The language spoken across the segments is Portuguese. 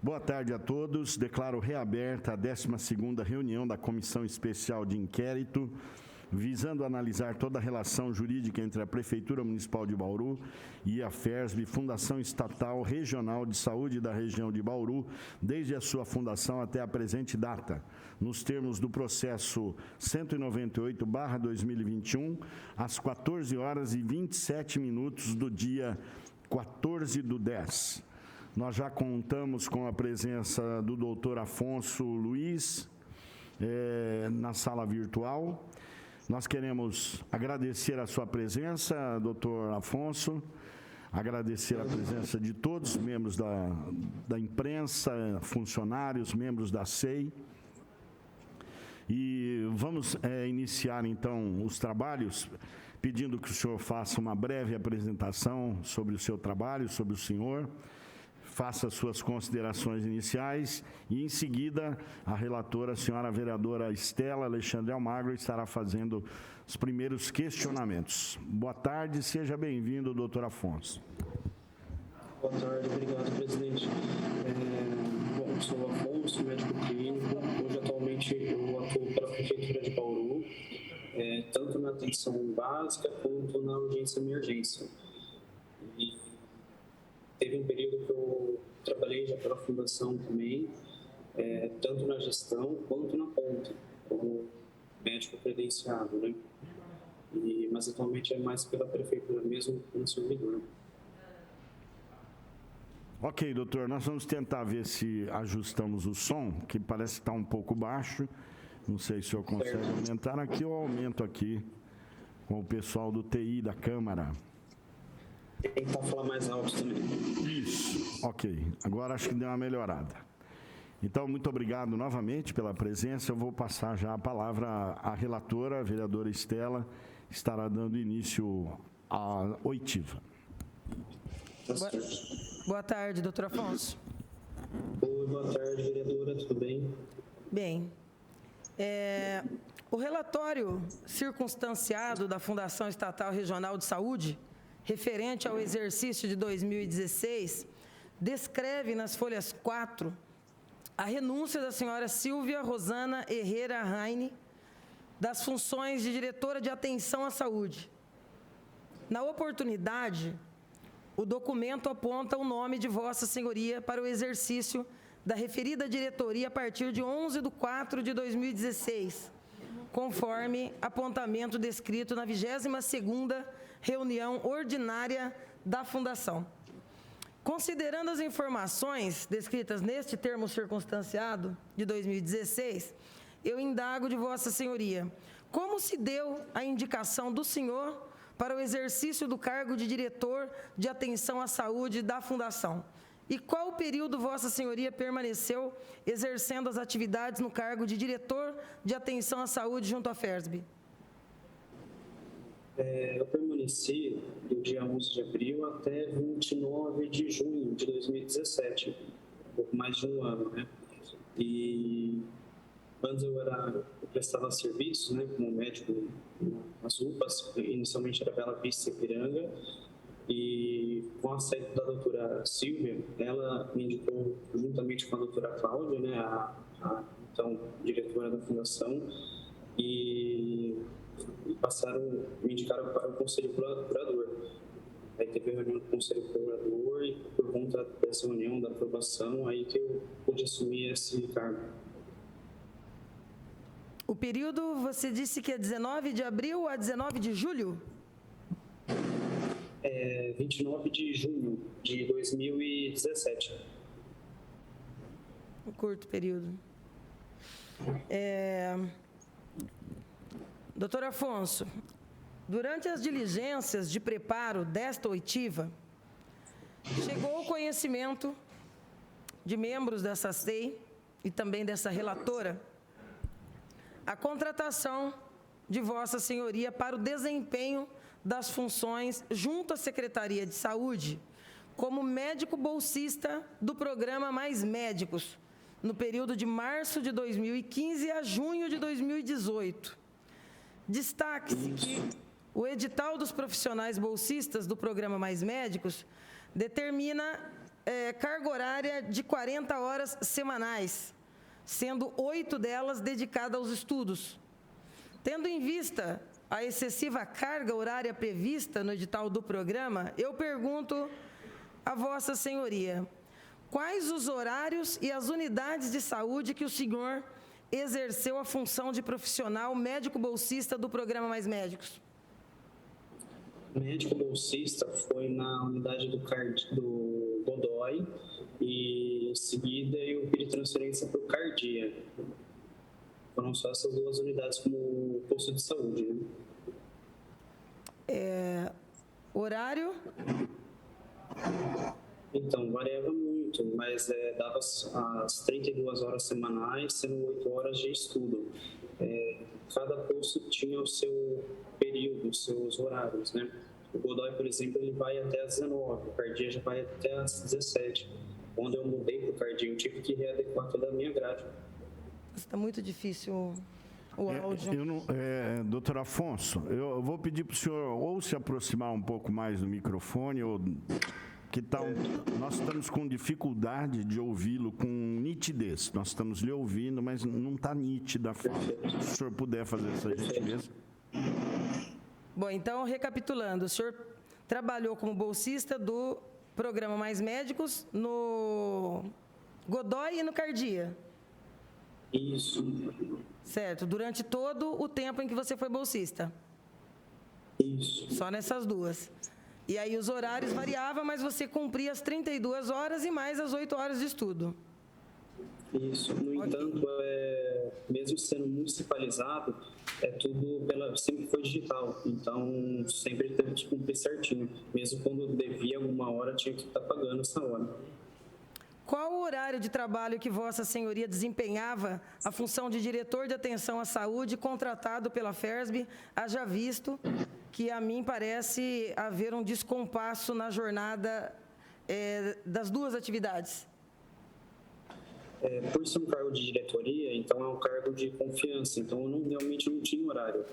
Boa tarde a todos. Declaro reaberta a 12ª reunião da Comissão Especial de Inquérito, visando analisar toda a relação jurídica entre a Prefeitura Municipal de Bauru e a FERSB, Fundação Estatal Regional de Saúde da região de Bauru, desde a sua fundação até a presente data, nos termos do processo 198/2021, às 14h27 do dia 14/10. Nós já contamos com a presença do doutor Afonso Luiz na sala virtual. Nós queremos agradecer a sua presença, doutor Afonso, agradecer a presença de todos os membros da imprensa, funcionários, membros da SEI. E vamos iniciar, então, os trabalhos, pedindo que o senhor faça uma breve apresentação sobre o seu trabalho, sobre o senhor, faça suas considerações iniciais e, em seguida, a relatora, a senhora vereadora Estela Alexandre Almagro, estará fazendo os primeiros questionamentos. Boa tarde, seja bem-vindo, doutor Afonso. Boa tarde, obrigado, presidente. Bom, sou o Afonso, médico clínico. Hoje, atualmente, eu atuo para a Prefeitura de Bauru, tanto na atenção básica quanto na urgência e emergência. E teve um período que eu trabalhei já pela Fundação também, tanto na gestão quanto na ponta, como médico credenciado, né? Mas atualmente é mais pela Prefeitura mesmo, como servidor. Ok, doutor, nós vamos tentar ver se ajustamos o som, que parece estar um pouco baixo. Não sei se o senhor consegue aumentar aqui ou aumento aqui com o pessoal do TI da Câmara. Tentar falar mais alto também. Isso, ok. Agora acho que deu uma melhorada. Então, muito obrigado novamente pela presença. Eu vou passar já a palavra à relatora, a vereadora Estela, estará dando início à oitiva. Boa tarde, doutor Afonso. Boa tarde, vereadora, tudo bem? Bem, o relatório circunstanciado da Fundação Estatal Regional de Saúde, referente ao exercício de 2016, descreve nas folhas 4 a renúncia da senhora Silvia Rosana Herrera Raine das funções de diretora de atenção à saúde. Na oportunidade, o documento aponta o nome de Vossa Senhoria para o exercício da referida diretoria a partir de 11/4/2016, conforme apontamento descrito na 22ª reunião ordinária da Fundação. Considerando as informações descritas neste termo circunstanciado de 2016, eu indago de Vossa Senhoria, como se deu a indicação do senhor para o exercício do cargo de diretor de atenção à saúde da Fundação? E qual período Vossa Senhoria permaneceu exercendo as atividades no cargo de diretor de atenção à saúde junto à FERSB? Eu permaneci do dia 11 de abril até 29 de junho de 2017, um pouco mais de um ano, né? E antes eu prestava serviço, né, como médico nas UPAs, inicialmente era Bela Vista e Ipiranga, e com a saída da doutora Silvia, ela me indicou, juntamente com a doutora Cláudia, né, a então diretora da Fundação, e me indicaram para o Conselho Curador. Aí teve a reunião do Conselho Curador e por conta dessa reunião, da aprovação, aí que eu pude assumir esse cargo. O período, você disse que é 19 de abril a 19 de julho? 29 de junho de 2017. Um curto período. Doutor Afonso, durante as diligências de preparo desta oitiva, chegou ao conhecimento de membros dessa SEI e também dessa relatora a contratação de Vossa Senhoria para o desempenho das funções junto à Secretaria de Saúde como médico bolsista do programa Mais Médicos, no período de março de 2015 a junho de 2018. Destaque-se que o edital dos profissionais bolsistas do programa Mais Médicos determina carga horária de 40 horas semanais, sendo 8 delas dedicadas aos estudos. Tendo em vista a excessiva carga horária prevista no edital do programa, eu pergunto a Vossa Senhoria, quais os horários e as unidades de saúde que o senhor exerceu a função de profissional médico bolsista do programa Mais Médicos? Médico bolsista foi na unidade do Godoy e em seguida eu pedi transferência para o Cardia. Foram só essas 2 unidades como posto de saúde, né? Horário? Então, variava muito, mas dava as 32 horas semanais, sendo 8 horas de estudo. Cada posto tinha o seu período, os seus horários, né? O Godoy, por exemplo, ele vai até às 19, o Cardia já vai até às 17. Quando eu mudei para o Cardia, eu tive que readequar toda a minha grade. Está muito difícil o áudio. Doutor Afonso, eu vou pedir para o senhor ou se aproximar um pouco mais do microfone, ou que tal? Nós estamos com dificuldade de ouvi-lo com nitidez. Nós estamos lhe ouvindo, mas não está nítida a forma. Se o senhor puder fazer essa gentileza. Bom, então, recapitulando, o senhor trabalhou como bolsista do programa Mais Médicos no Godoy e no Cardia? Isso. Certo, durante todo o tempo em que você foi bolsista? Isso. Só nessas 2. E aí os horários variavam, mas você cumpria as 32 horas e mais as 8 horas de estudo? Isso. No entanto, mesmo sendo municipalizado, sempre foi digital. Então, sempre teve que cumprir certinho. Mesmo quando devia alguma hora, tinha que estar pagando essa hora. Qual o horário de trabalho que Vossa Senhoria desempenhava a função de diretor de atenção à saúde contratado pela FERSB, haja visto que a mim parece haver um descompasso na jornada das 2 atividades? Por ser um cargo de diretoria, então é um cargo de confiança, então eu realmente não tinha horário.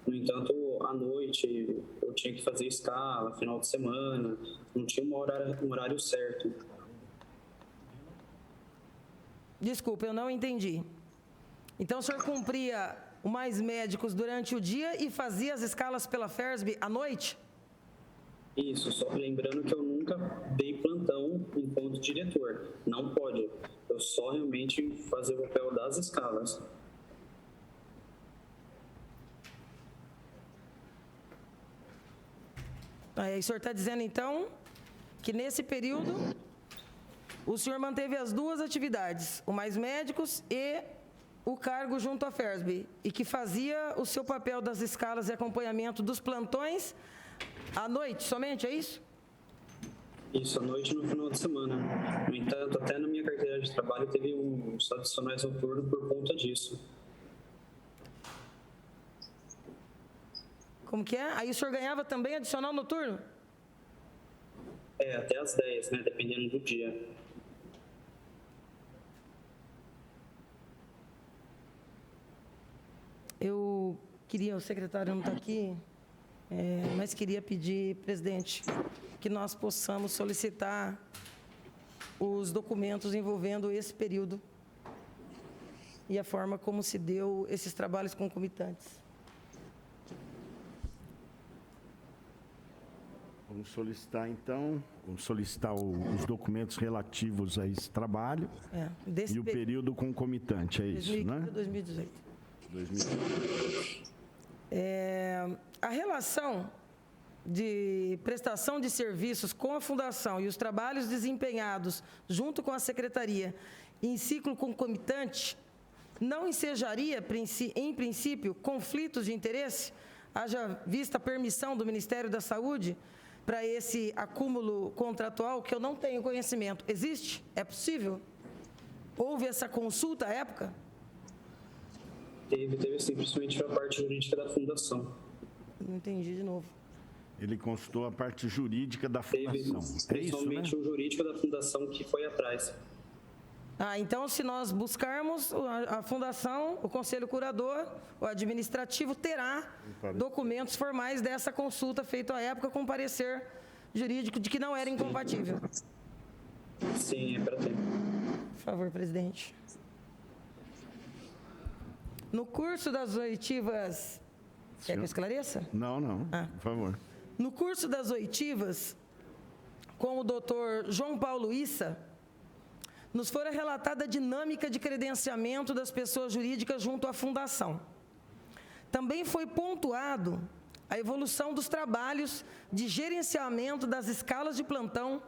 No entanto, à noite eu tinha que fazer escala, final de semana, não tinha um horário certo. Desculpa, eu não entendi. Então, o senhor cumpria o Mais Médicos durante o dia e fazia as escalas pela FERSB à noite? Isso, só lembrando que eu nunca dei plantão enquanto diretor. Não pode. Eu só realmente fazia o papel das escalas. Aí, o senhor está dizendo, então, que nesse período o senhor manteve as 2 atividades, o Mais Médicos e o cargo junto à FERSB, e que fazia o seu papel das escalas e acompanhamento dos plantões à noite somente, é isso? Isso, à noite no final de semana. No entanto, até na minha carteira de trabalho teve uns adicionais noturnos por conta disso. Como que é? Aí o senhor ganhava também adicional noturno? Até às 10, né? Dependendo do dia. Eu queria, o secretário não está aqui, mas queria pedir, presidente, que nós possamos solicitar os documentos envolvendo esse período e a forma como se deu esses trabalhos concomitantes. Vamos solicitar, então, os documentos relativos a esse trabalho e o período concomitante, é isso, 2015 né? a 2018. A relação de prestação de serviços com a Fundação e os trabalhos desempenhados junto com a Secretaria em ciclo concomitante não ensejaria, em princípio, conflitos de interesse, haja vista a permissão do Ministério da Saúde para esse acúmulo contratual que eu não tenho conhecimento. Existe? É possível? Houve essa consulta à época? Teve sim, principalmente a parte jurídica da fundação. Não entendi de novo. Ele consultou a parte jurídica da fundação. Principalmente isso, né? o jurídico da fundação que foi atrás. Então, se nós buscarmos a fundação, o conselho curador, o administrativo terá documentos formais dessa consulta feita à época com parecer jurídico de que não era incompatível. Sim, é para ter. Por favor, presidente. No curso das oitivas... Quer que eu esclareça? Não, por favor. No curso das oitivas, com o doutor João Paulo Issa, nos fora relatada a dinâmica de credenciamento das pessoas jurídicas junto à Fundação. Também foi pontuado a evolução dos trabalhos de gerenciamento das escalas de plantão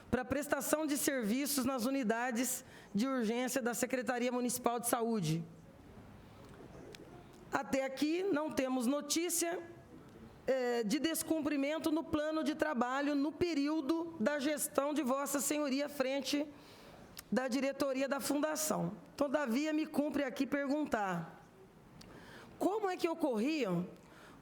para prestação de serviços nas unidades de urgência da Secretaria Municipal de Saúde. Até aqui, não temos notícia de descumprimento no plano de trabalho no período da gestão de Vossa Senhoria à frente da diretoria da Fundação. Todavia, me cumpre aqui perguntar: como é que ocorriam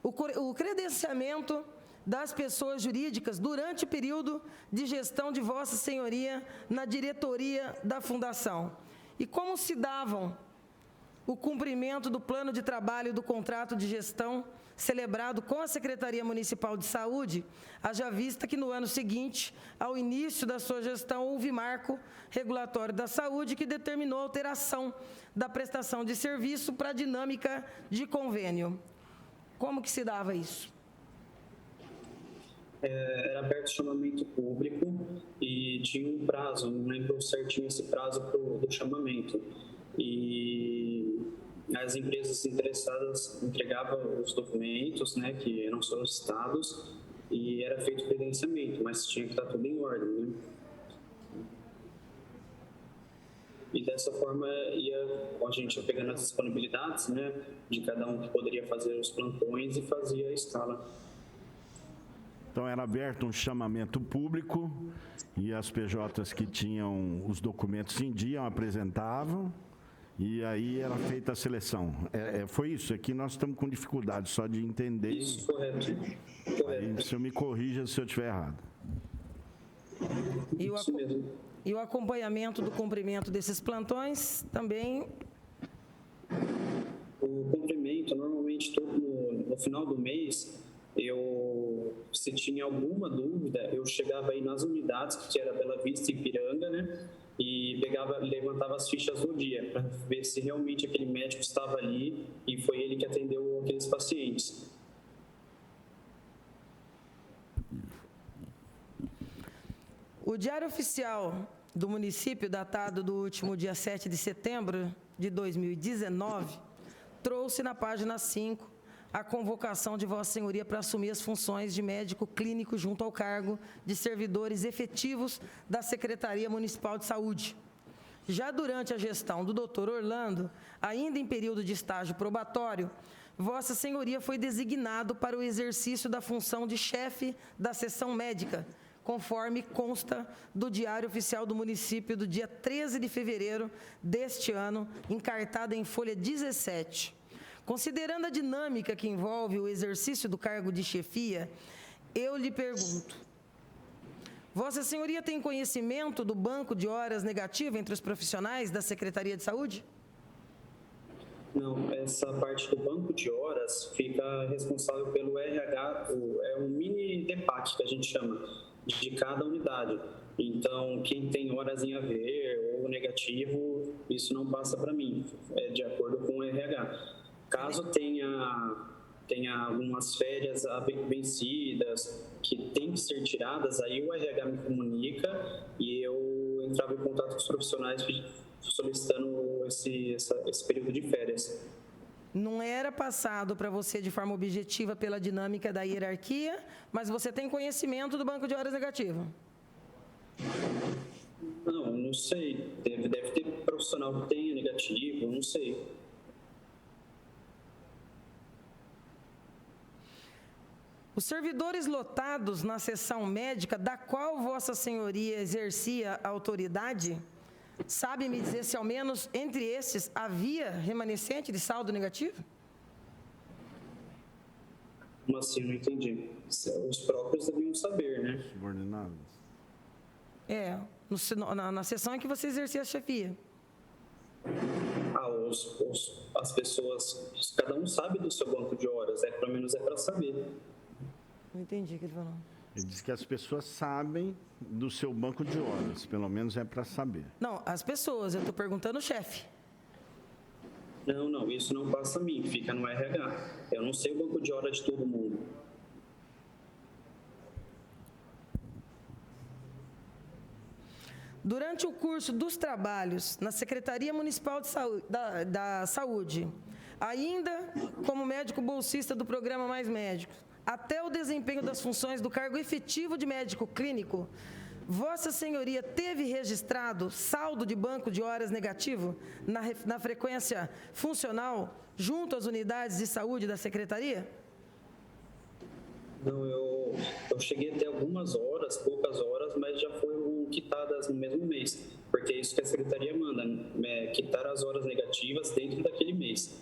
o credenciamento das pessoas jurídicas durante o período de gestão de Vossa Senhoria na diretoria da Fundação? E como se davam o cumprimento do plano de trabalho do contrato de gestão celebrado com a Secretaria Municipal de Saúde, haja vista que no ano seguinte, ao início da sua gestão, houve marco regulatório da saúde que determinou a alteração da prestação de serviço para a dinâmica de convênio. Como que se dava isso? Era aberto chamamento público e tinha um prazo, não lembro certinho esse prazo do chamamento. E as empresas interessadas entregavam os documentos, né, que eram solicitados, e era feito o credenciamento, mas tinha que estar tudo em ordem, né? E dessa forma a gente ia pegando as disponibilidades, né, de cada um que poderia fazer os plantões e fazia a escala. Então, era aberto um chamamento público e as PJs que tinham os documentos em dia apresentavam. E aí era feita a seleção. Foi isso. Aqui nós estamos com dificuldade só de entender. Isso, correto. Aí, o senhor me corrija se eu estiver errado. Isso mesmo. E o acompanhamento do cumprimento desses plantões também? O cumprimento, normalmente, no final do mês, se tinha alguma dúvida, eu chegava aí nas unidades, que era Bela Vista e Ipiranga, né? E levantava as fichas do dia para ver se realmente aquele médico estava ali e foi ele que atendeu aqueles pacientes. O Diário Oficial do município, datado do último dia 7 de setembro de 2019, trouxe na página 5 a convocação de Vossa Senhoria para assumir as funções de médico clínico junto ao cargo de servidores efetivos da Secretaria Municipal de Saúde. Já durante a gestão do Dr. Orlando, ainda em período de estágio probatório, Vossa Senhoria foi designado para o exercício da função de chefe da seção médica, conforme consta do Diário Oficial do município do dia 13 de fevereiro deste ano, encartada em folha 17. Considerando a dinâmica que envolve o exercício do cargo de chefia, eu lhe pergunto: Vossa Senhoria tem conhecimento do banco de horas negativo entre os profissionais da Secretaria de Saúde? Não, essa parte do banco de horas fica responsável pelo RH, é um mini DEPAC que a gente chama, de cada unidade. Então, quem tem horas em haver ou negativo, isso não passa para mim, é de acordo com o RH. Caso tenha algumas férias vencidas que tem que ser tiradas, aí o RH me comunica e eu entrava em contato com os profissionais solicitando esse período de férias. Não era passado para você de forma objetiva pela dinâmica da hierarquia, mas você tem conhecimento do banco de horas negativo? Não sei. Deve ter profissional que tenha negativo, não sei. Os servidores lotados na seção médica, da qual Vossa Senhoria exercia a autoridade, sabe me dizer se ao menos entre esses havia remanescente de saldo negativo? Como assim? Não entendi. Os próprios deviam saber, né? Subordinados. Na seção em que você exercia a chefia. As pessoas, cada um sabe do seu banco de horas, pelo menos é para saber. Não entendi o que ele falou. Ele diz que as pessoas sabem do seu banco de horas, pelo menos é para saber. Não, as pessoas, eu estou perguntando o chefe. Não, isso não passa a mim, fica no RH. Eu não sei o banco de horas de todo mundo. Durante o curso dos trabalhos na Secretaria Municipal de Saúde, da Saúde, ainda como médico bolsista do programa Mais Médicos, até o desempenho das funções do cargo efetivo de médico clínico, Vossa Senhoria teve registrado saldo de banco de horas negativo na frequência funcional junto às unidades de saúde da Secretaria? Não, eu cheguei a ter algumas horas, poucas horas, mas já foram quitadas no mesmo mês, porque é isso que a Secretaria manda, quitar as horas negativas dentro daquele mês.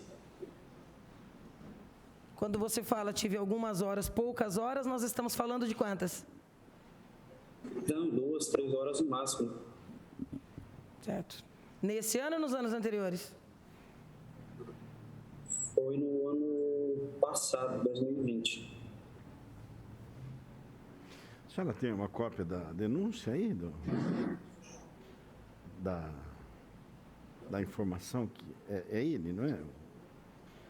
Quando você fala tive algumas horas, poucas horas, nós estamos falando de quantas? Não, 2, 3 horas no máximo. Certo. Nesse ano ou nos anos anteriores? Foi no ano passado, 2020. A senhora tem uma cópia da denúncia aí? Da informação que é ele, não é?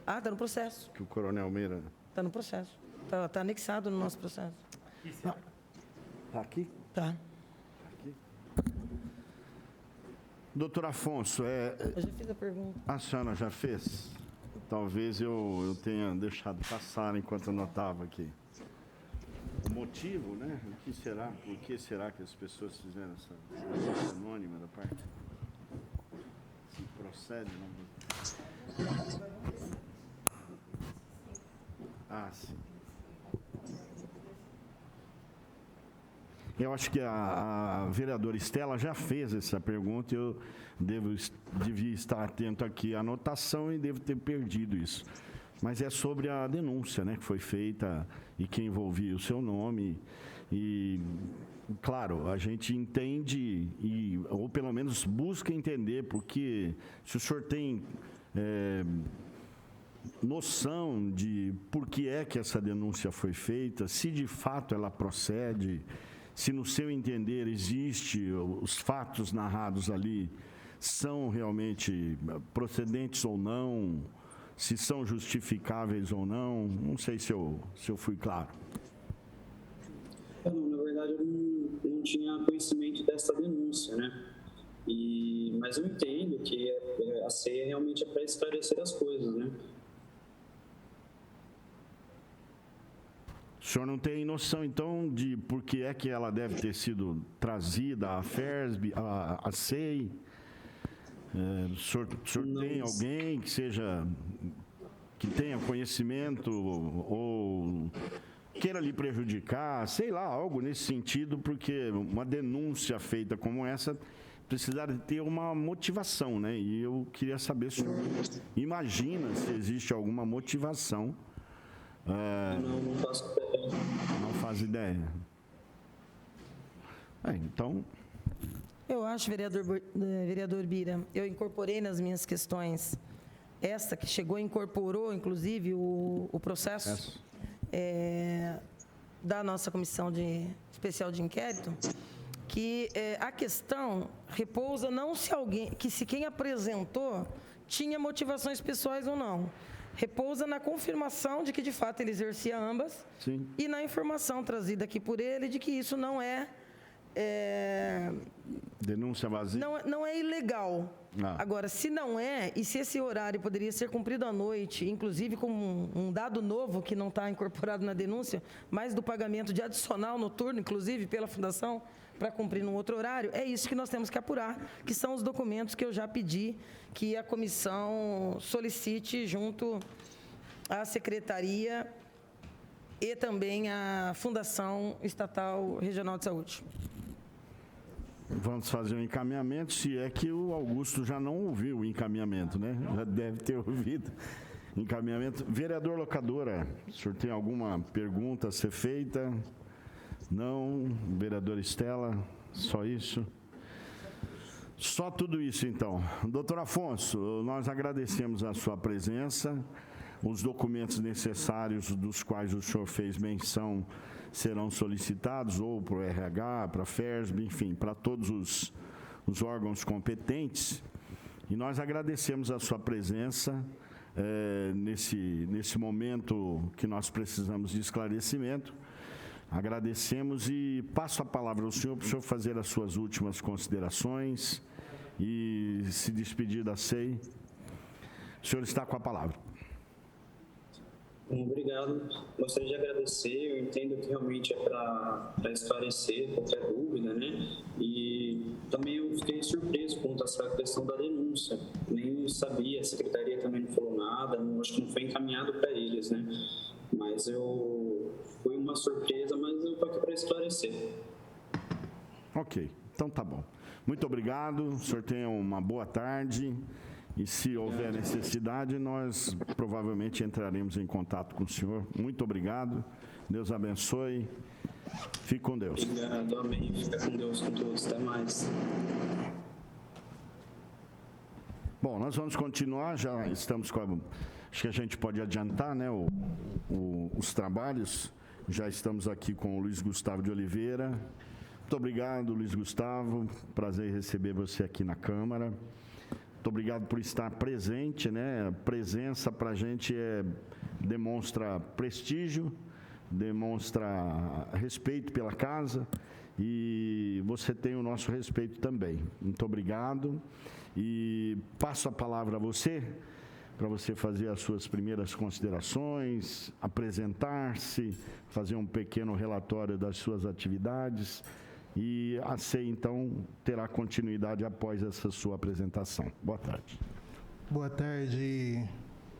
Ah, está no processo. Que o Coronel Meira... Está no processo. Está anexado no nosso processo. Está aqui? Tá. Aqui. Doutor Afonso, Eu já fiz a pergunta. a senhora já fez? Talvez eu tenha deixado passar enquanto eu notava aqui. O motivo, né? O que será? Por que será que as pessoas fizeram essa denúncia anônima da parte? Se procede, não? Ah, sim. Eu acho que a vereadora Estela já fez essa pergunta e eu devia estar atento aqui à anotação e devo ter perdido isso. Mas é sobre a denúncia, né, que foi feita e que envolvia o seu nome. E, claro, a gente entende, ou pelo menos busca entender, porque se o senhor tem noção de por que é que essa denúncia foi feita, se de fato ela procede, se no seu entender existe, os fatos narrados ali são realmente procedentes ou não, se são justificáveis ou não sei se eu fui claro. Não, na verdade, eu não tinha conhecimento dessa denúncia, né? Mas eu entendo que a ceia realmente é para esclarecer as coisas, né? O senhor não tem noção, então, de por que é que ela deve ter sido trazida à FERSB, à SEI? O senhor tem alguém que tenha conhecimento ou queira lhe prejudicar, sei lá, algo nesse sentido, porque uma denúncia feita como essa precisaria ter uma motivação, né? E eu queria saber se o senhor imagina se existe alguma motivação. Não faço ideia. Não faz ideia. Então... Eu acho, vereador Bira, eu incorporei nas minhas questões essa que chegou, incorporou, inclusive, o processo da nossa comissão especial de inquérito, que a questão repousa não se quem apresentou tinha motivações pessoais ou não. Repousa na confirmação de que, de fato, ele exercia ambas. Sim. E na informação trazida aqui por ele de que isso não é denúncia vazia? Não é ilegal. Agora, se não é, e se esse horário poderia ser cumprido à noite, inclusive com um dado novo que não está incorporado na denúncia, mas do pagamento de adicional noturno, inclusive pela Fundação, para cumprir num outro horário, é isso que nós temos que apurar, que são os documentos que eu já pedi que a comissão solicite junto à Secretaria e também à Fundação Estatal Regional de Saúde. Vamos fazer um encaminhamento, se é que o Augusto já não ouviu o encaminhamento, né? Já deve ter ouvido. Encaminhamento. Vereador Locadora, o senhor tem alguma pergunta a ser feita? Não. Vereadora Estela, só isso? Só tudo isso, então. Doutor Afonso, nós agradecemos a sua presença. Os documentos necessários dos quais o senhor fez menção serão solicitados, ou para o RH, para a FERSB, enfim, para todos os órgãos competentes. E nós agradecemos a sua presença nesse momento que nós precisamos de esclarecimento. Agradecemos e passo a palavra ao senhor para o senhor fazer as suas últimas considerações e se despedir da SEI. O senhor está com a palavra. Obrigado. Gostaria de agradecer. Eu entendo que realmente é para esclarecer qualquer dúvida, né? E também eu fiquei surpreso quanto a essa questão da denúncia. Nem sabia, a secretaria também não falou nada, acho que não foi encaminhado para eles, né? Mas foi uma surpresa, mas eu estou aqui para esclarecer. Ok, então tá bom. Muito obrigado, o senhor tenha uma boa tarde. E se houver necessidade, nós provavelmente entraremos em contato com o senhor. Muito obrigado. Deus abençoe. Fique com Deus. Obrigado, amém. Fica com Deus, com todos. Até mais. Bom, nós vamos continuar. Já estamos com acho que a gente pode adiantar, né, os trabalhos. Já estamos aqui com o Luiz Gustavo de Oliveira. Muito obrigado, Luiz Gustavo. Prazer em receber você aqui na Câmara. Muito obrigado por estar presente, né? A presença para a gente demonstra prestígio, demonstra respeito pela casa e você tem o nosso respeito também. Muito obrigado e passo a palavra a você, para você fazer as suas primeiras considerações, apresentar-se, fazer um pequeno relatório das suas atividades. E a SEI, então, terá continuidade após essa sua apresentação. Boa tarde. Boa tarde,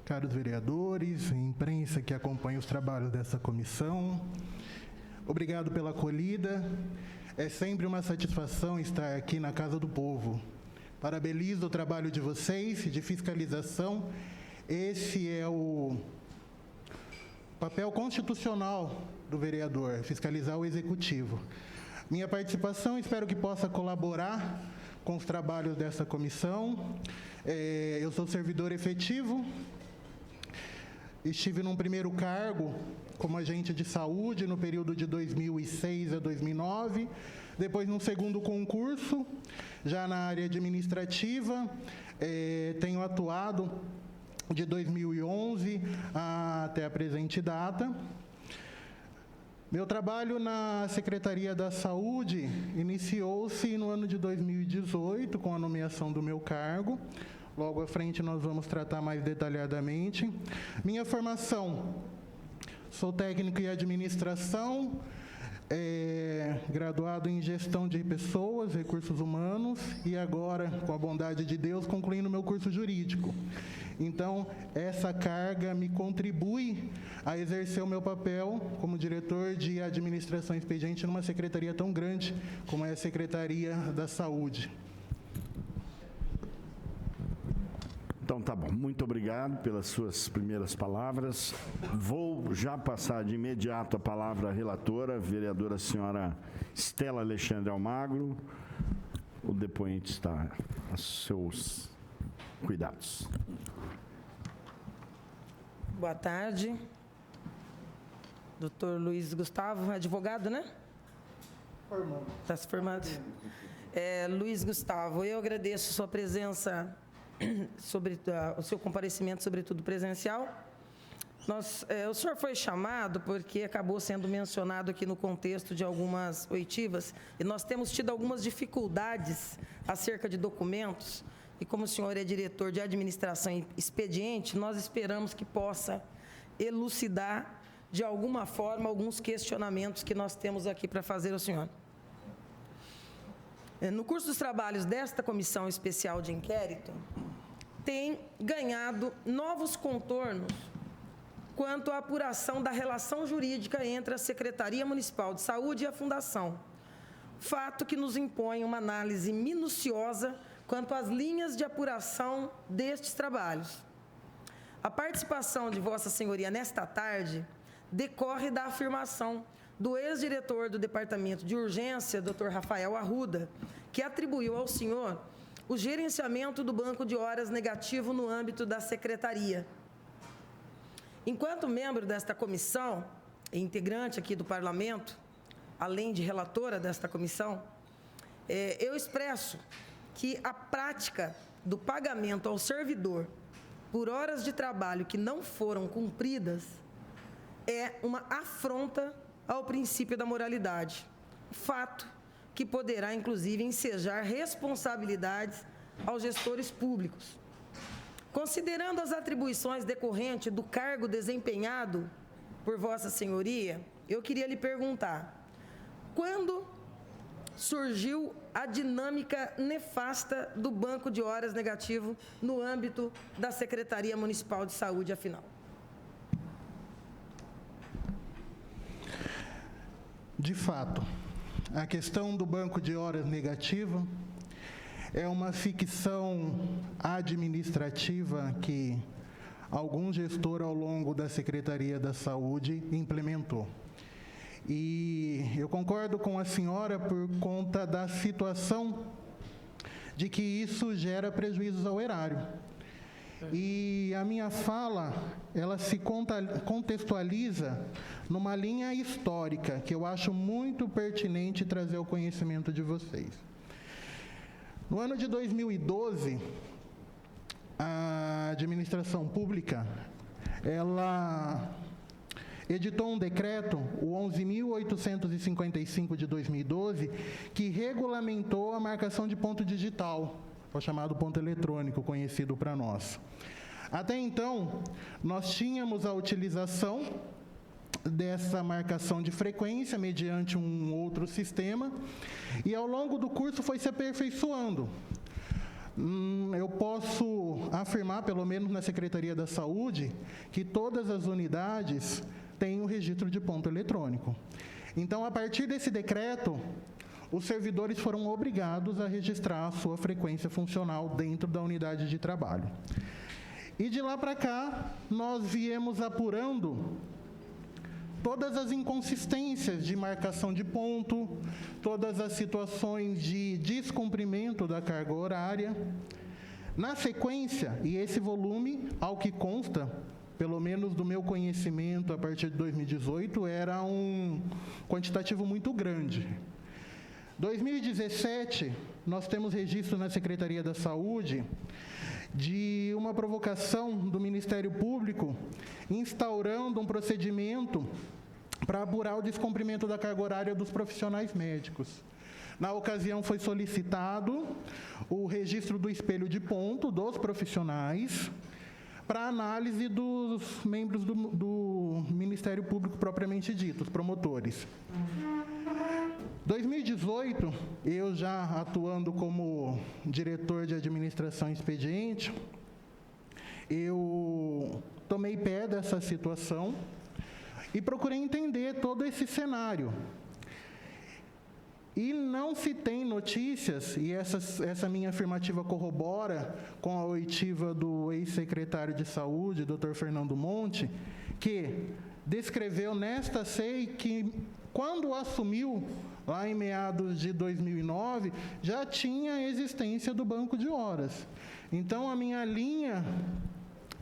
caros vereadores, imprensa que acompanha os trabalhos dessa comissão. Obrigado pela acolhida. É sempre uma satisfação estar aqui na Casa do Povo. Parabenizo o trabalho de vocês, de fiscalização. Esse é o papel constitucional do vereador, fiscalizar o executivo. Minha participação, espero que possa colaborar com os trabalhos dessa comissão. Eu sou servidor efetivo, estive num primeiro cargo como agente de saúde no período de 2006 a 2009, depois num segundo concurso, já na área administrativa, tenho atuado de 2011 até a presente data. Meu trabalho na Secretaria da Saúde iniciou-se no ano de 2018, com a nomeação do meu cargo. Logo à frente nós vamos tratar mais detalhadamente. Minha formação, sou técnico em administração, graduado em gestão de pessoas, recursos humanos, e agora, com a bondade de Deus, concluindo meu curso jurídico. Então, essa carga me contribui a exercer o meu papel como diretor de administração expediente numa secretaria tão grande como é a Secretaria da Saúde. Então, tá bom. Muito obrigado pelas suas primeiras palavras. Vou já passar de imediato a palavra à relatora, a vereadora senhora Estela Alexandre Almagro. O depoente está a seus cuidados. Boa tarde. Doutor Luiz Gustavo, advogado, né? Formando. Está se formando. Luiz Gustavo, eu agradeço a sua presença, o seu comparecimento, sobretudo presencial. O senhor foi chamado porque acabou sendo mencionado aqui no contexto de algumas oitivas, e nós temos tido algumas dificuldades acerca de documentos, e como o senhor é diretor de administração e expediente, nós esperamos que possa elucidar de alguma forma alguns questionamentos que nós temos aqui para fazer ao senhor. No curso dos trabalhos desta comissão especial de inquérito, tem ganhado novos contornos quanto à apuração da relação jurídica entre a Secretaria Municipal de Saúde e a Fundação, fato que nos impõe uma análise minuciosa quanto às linhas de apuração destes trabalhos. A participação de Vossa Senhoria nesta tarde decorre da afirmação do ex-diretor do Departamento de Urgência, Dr. Rafael Arruda, que atribuiu ao senhor o gerenciamento do banco de horas negativo no âmbito da Secretaria. Enquanto membro desta comissão, integrante aqui do Parlamento, além de relatora desta comissão, eu expresso que a prática do pagamento ao servidor por horas de trabalho que não foram cumpridas é uma afronta ao princípio da moralidade. Fato que poderá, inclusive, ensejar responsabilidades aos gestores públicos. Considerando as atribuições decorrentes do cargo desempenhado por Vossa Senhoria, eu queria lhe perguntar: quando surgiu a dinâmica nefasta do banco de horas negativo no âmbito da Secretaria Municipal de Saúde, afinal? De fato, a questão do banco de horas negativo é uma ficção administrativa que algum gestor ao longo da Secretaria da Saúde implementou. E eu concordo com a senhora por conta da situação de que isso gera prejuízos ao erário. E a minha fala, ela se contextualiza numa linha histórica que eu acho muito pertinente trazer ao conhecimento de vocês. No ano de 2012, a administração pública, ela editou um decreto, o 11.855 de 2012, que regulamentou a marcação de ponto digital, o chamado ponto eletrônico, conhecido para nós. Até então, nós tínhamos a utilização dessa marcação de frequência mediante um outro sistema, e ao longo do curso foi se aperfeiçoando. Eu posso afirmar, pelo menos na Secretaria da Saúde, que todas as unidades têm o registro de ponto eletrônico. Então, a partir desse decreto, os servidores foram obrigados a registrar a sua frequência funcional dentro da unidade de trabalho. E de lá para cá, nós viemos apurando todas as inconsistências de marcação de ponto, todas as situações de descumprimento da carga horária. Na sequência, e esse volume, ao que consta, pelo menos do meu conhecimento a partir de 2018, era um quantitativo muito grande. 2017, nós temos registro na Secretaria da Saúde de uma provocação do Ministério Público instaurando um procedimento para apurar o descumprimento da carga horária dos profissionais médicos. Na ocasião, foi solicitado o registro do espelho de ponto dos profissionais para análise dos membros do Ministério Público propriamente dito, os promotores. 2018, eu já atuando como diretor de administração e expediente, eu tomei pé dessa situação e procurei entender todo esse cenário. E não se tem notícias, e essa minha afirmativa corrobora com a oitiva do ex-secretário de Saúde, Dr. Fernando Monte, que descreveu nesta SEI que, quando assumiu, lá em meados de 2009, já tinha a existência do banco de horas. Então, a minha linha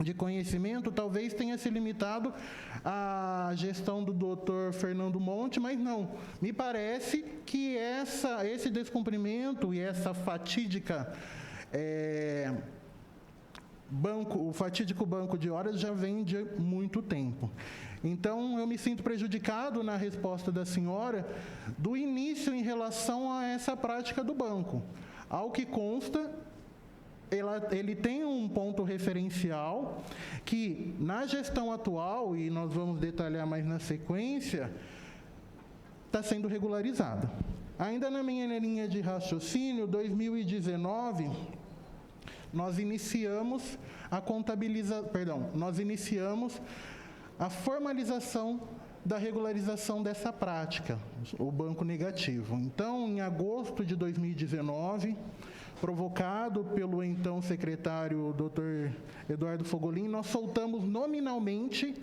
de conhecimento talvez tenha se limitado à gestão do Dr. Fernando Monte, mas não. Me parece que esse descumprimento e essa fatídica o fatídico banco de horas já vem de muito tempo. Então, eu me sinto prejudicado na resposta da senhora do início em relação a essa prática do banco. Ao que consta, ele tem um ponto referencial que, na gestão atual, e nós vamos detalhar mais na sequência, está sendo regularizada. Ainda na minha linha de raciocínio, 2019, nós iniciamos a formalização da regularização dessa prática, o banco negativo. Então, em agosto de 2019, provocado pelo então secretário Dr. Eduardo Fogolin, nós soltamos nominalmente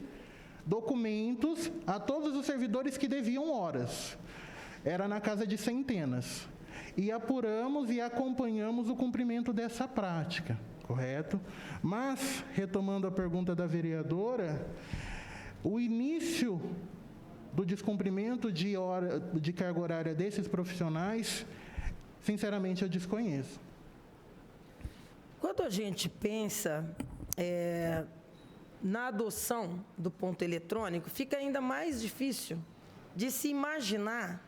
documentos a todos os servidores que deviam horas. Era na casa de centenas. E apuramos e acompanhamos o cumprimento dessa prática, correto? Mas, retomando a pergunta da vereadora, o início do descumprimento de carga horária desses profissionais, sinceramente, eu desconheço. Quando a gente pensa na adoção do ponto eletrônico, fica ainda mais difícil de se imaginar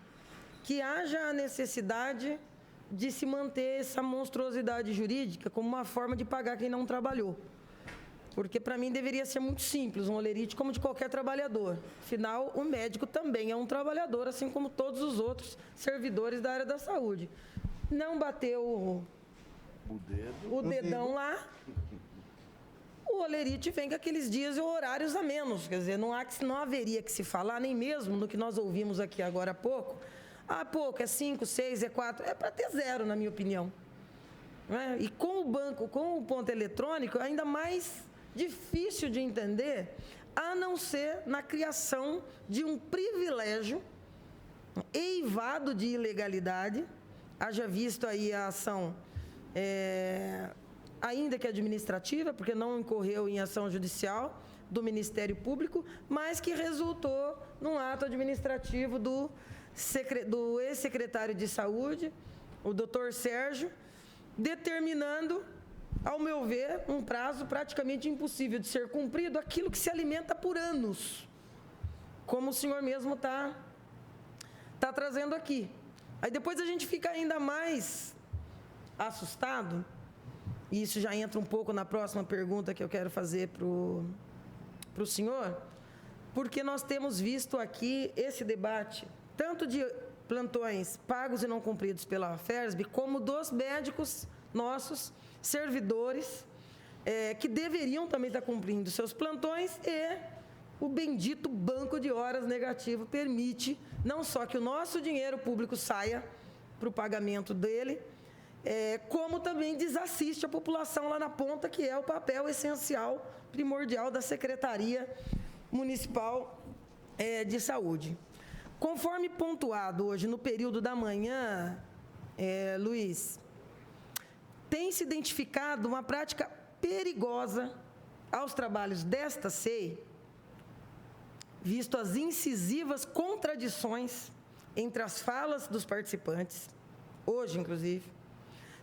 que haja a necessidade de se manter essa monstruosidade jurídica como uma forma de pagar quem não trabalhou. Porque, para mim, deveria ser muito simples, um holerite como de qualquer trabalhador. Afinal, o médico também é um trabalhador, assim como todos os outros servidores da área da saúde. Não bateu o dedão lá, o holerite vem com aqueles dias e horários a menos. Quer dizer, não haveria que se falar, nem mesmo no que nós ouvimos aqui agora há pouco. Pouco, é 5, 6, é 4, é para ter 0, na minha opinião. E com o ponto eletrônico, ainda mais difícil de entender, a não ser na criação de um privilégio eivado de ilegalidade. Haja visto aí a ação, ainda que administrativa, porque não incorreu em ação judicial do Ministério Público, mas que resultou num ato administrativo do ex-secretário de Saúde, o doutor Sérgio, determinando, ao meu ver, um prazo praticamente impossível de ser cumprido, aquilo que se alimenta por anos, como o senhor mesmo está trazendo aqui. Aí depois a gente fica ainda mais assustado, e isso já entra um pouco na próxima pergunta que eu quero fazer para o senhor, porque nós temos visto aqui esse debate, tanto de plantões pagos e não cumpridos pela FERSB, como dos médicos nossos, servidores, que deveriam também estar cumprindo seus plantões, e o bendito banco de horas negativo permite não só que o nosso dinheiro público saia para o pagamento dele, como também desassiste a população lá na ponta, que é o papel essencial, primordial da Secretaria Municipal de Saúde. Conforme pontuado hoje no período da manhã, Luiz, tem se identificado uma prática perigosa aos trabalhos desta SEI, visto as incisivas contradições entre as falas dos participantes, hoje inclusive,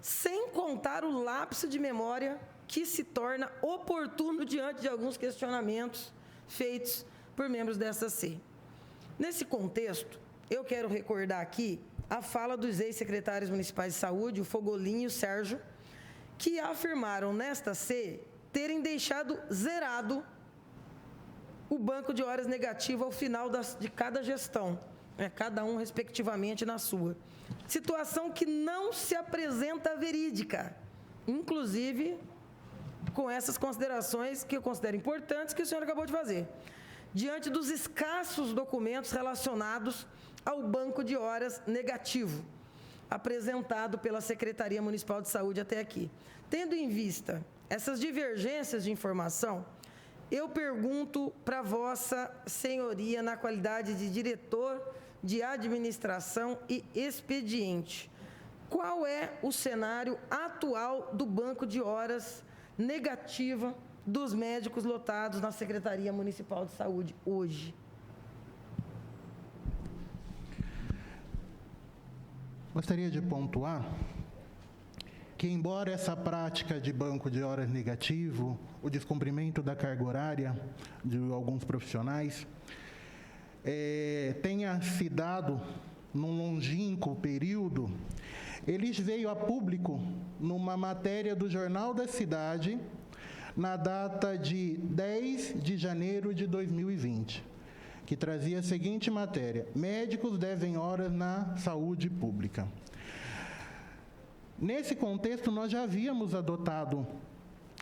sem contar o lapso de memória que se torna oportuno diante de alguns questionamentos feitos por membros desta SEI. Nesse contexto, eu quero recordar aqui a fala dos ex-secretários municipais de saúde, o Fogolin e o Sérgio, que afirmaram nesta SEI terem deixado zerado o banco de horas negativo ao final de cada gestão, cada um respectivamente na sua. Situação que não se apresenta verídica, inclusive com essas considerações que eu considero importantes que o senhor acabou de fazer. Diante dos escassos documentos relacionados ao banco de horas negativo, apresentado pela Secretaria Municipal de Saúde até aqui. Tendo em vista essas divergências de informação, eu pergunto para Vossa Senhoria, na qualidade de diretor de administração e expediente, qual é o cenário atual do banco de horas negativa dos médicos lotados na Secretaria Municipal de Saúde hoje? Gostaria de pontuar que, embora essa prática de banco de horas negativo, o descumprimento da carga horária de alguns profissionais, tenha se dado num longínquo período, eles veio a público numa matéria do Jornal da Cidade, na data de 10 de janeiro de 2020, que trazia a seguinte matéria: médicos devem horas na saúde pública. Nesse contexto, nós já havíamos adotado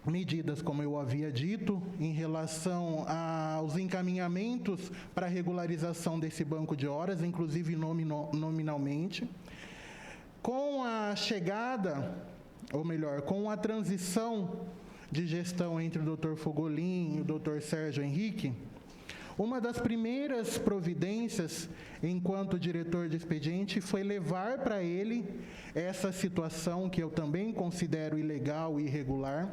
medidas, como eu havia dito, em relação aos encaminhamentos para a regularização desse banco de horas, inclusive nominalmente. Com a chegada, ou melhor, com a transição de gestão entre o Dr. Fogolin e o Dr. Sérgio Henrique, uma das primeiras providências, enquanto diretor de expediente, foi levar para ele essa situação, que eu também considero ilegal e irregular,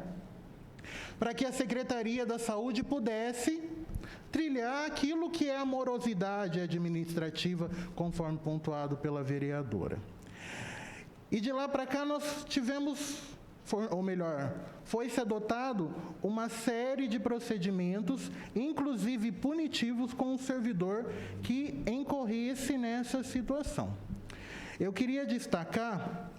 para que a Secretaria da Saúde pudesse trilhar aquilo que é a morosidade administrativa, conforme pontuado pela vereadora. E de lá para cá nós tivemos, ou melhor, foi-se adotado uma série de procedimentos, inclusive punitivos, com o servidor que incorresse nessa situação. Eu queria destacar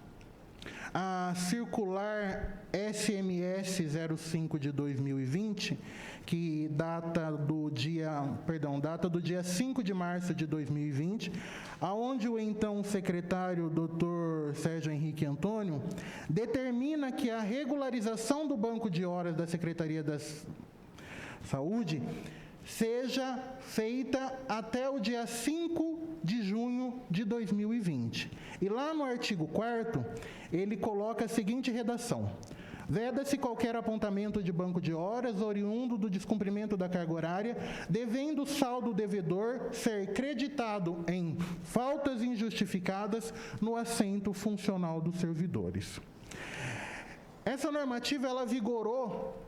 a circular SMS 05 de 2020, que data do dia 5 de março de 2020, aonde o então secretário Dr. Sérgio Henrique Antônio determina que a regularização do banco de horas da Secretaria da Saúde seja feita até o dia 5 de junho de 2020. E lá no artigo 4º, ele coloca a seguinte redação: veda-se qualquer apontamento de banco de horas oriundo do descumprimento da carga horária, devendo o saldo devedor ser creditado em faltas injustificadas no assento funcional dos servidores. Essa normativa, ela vigorou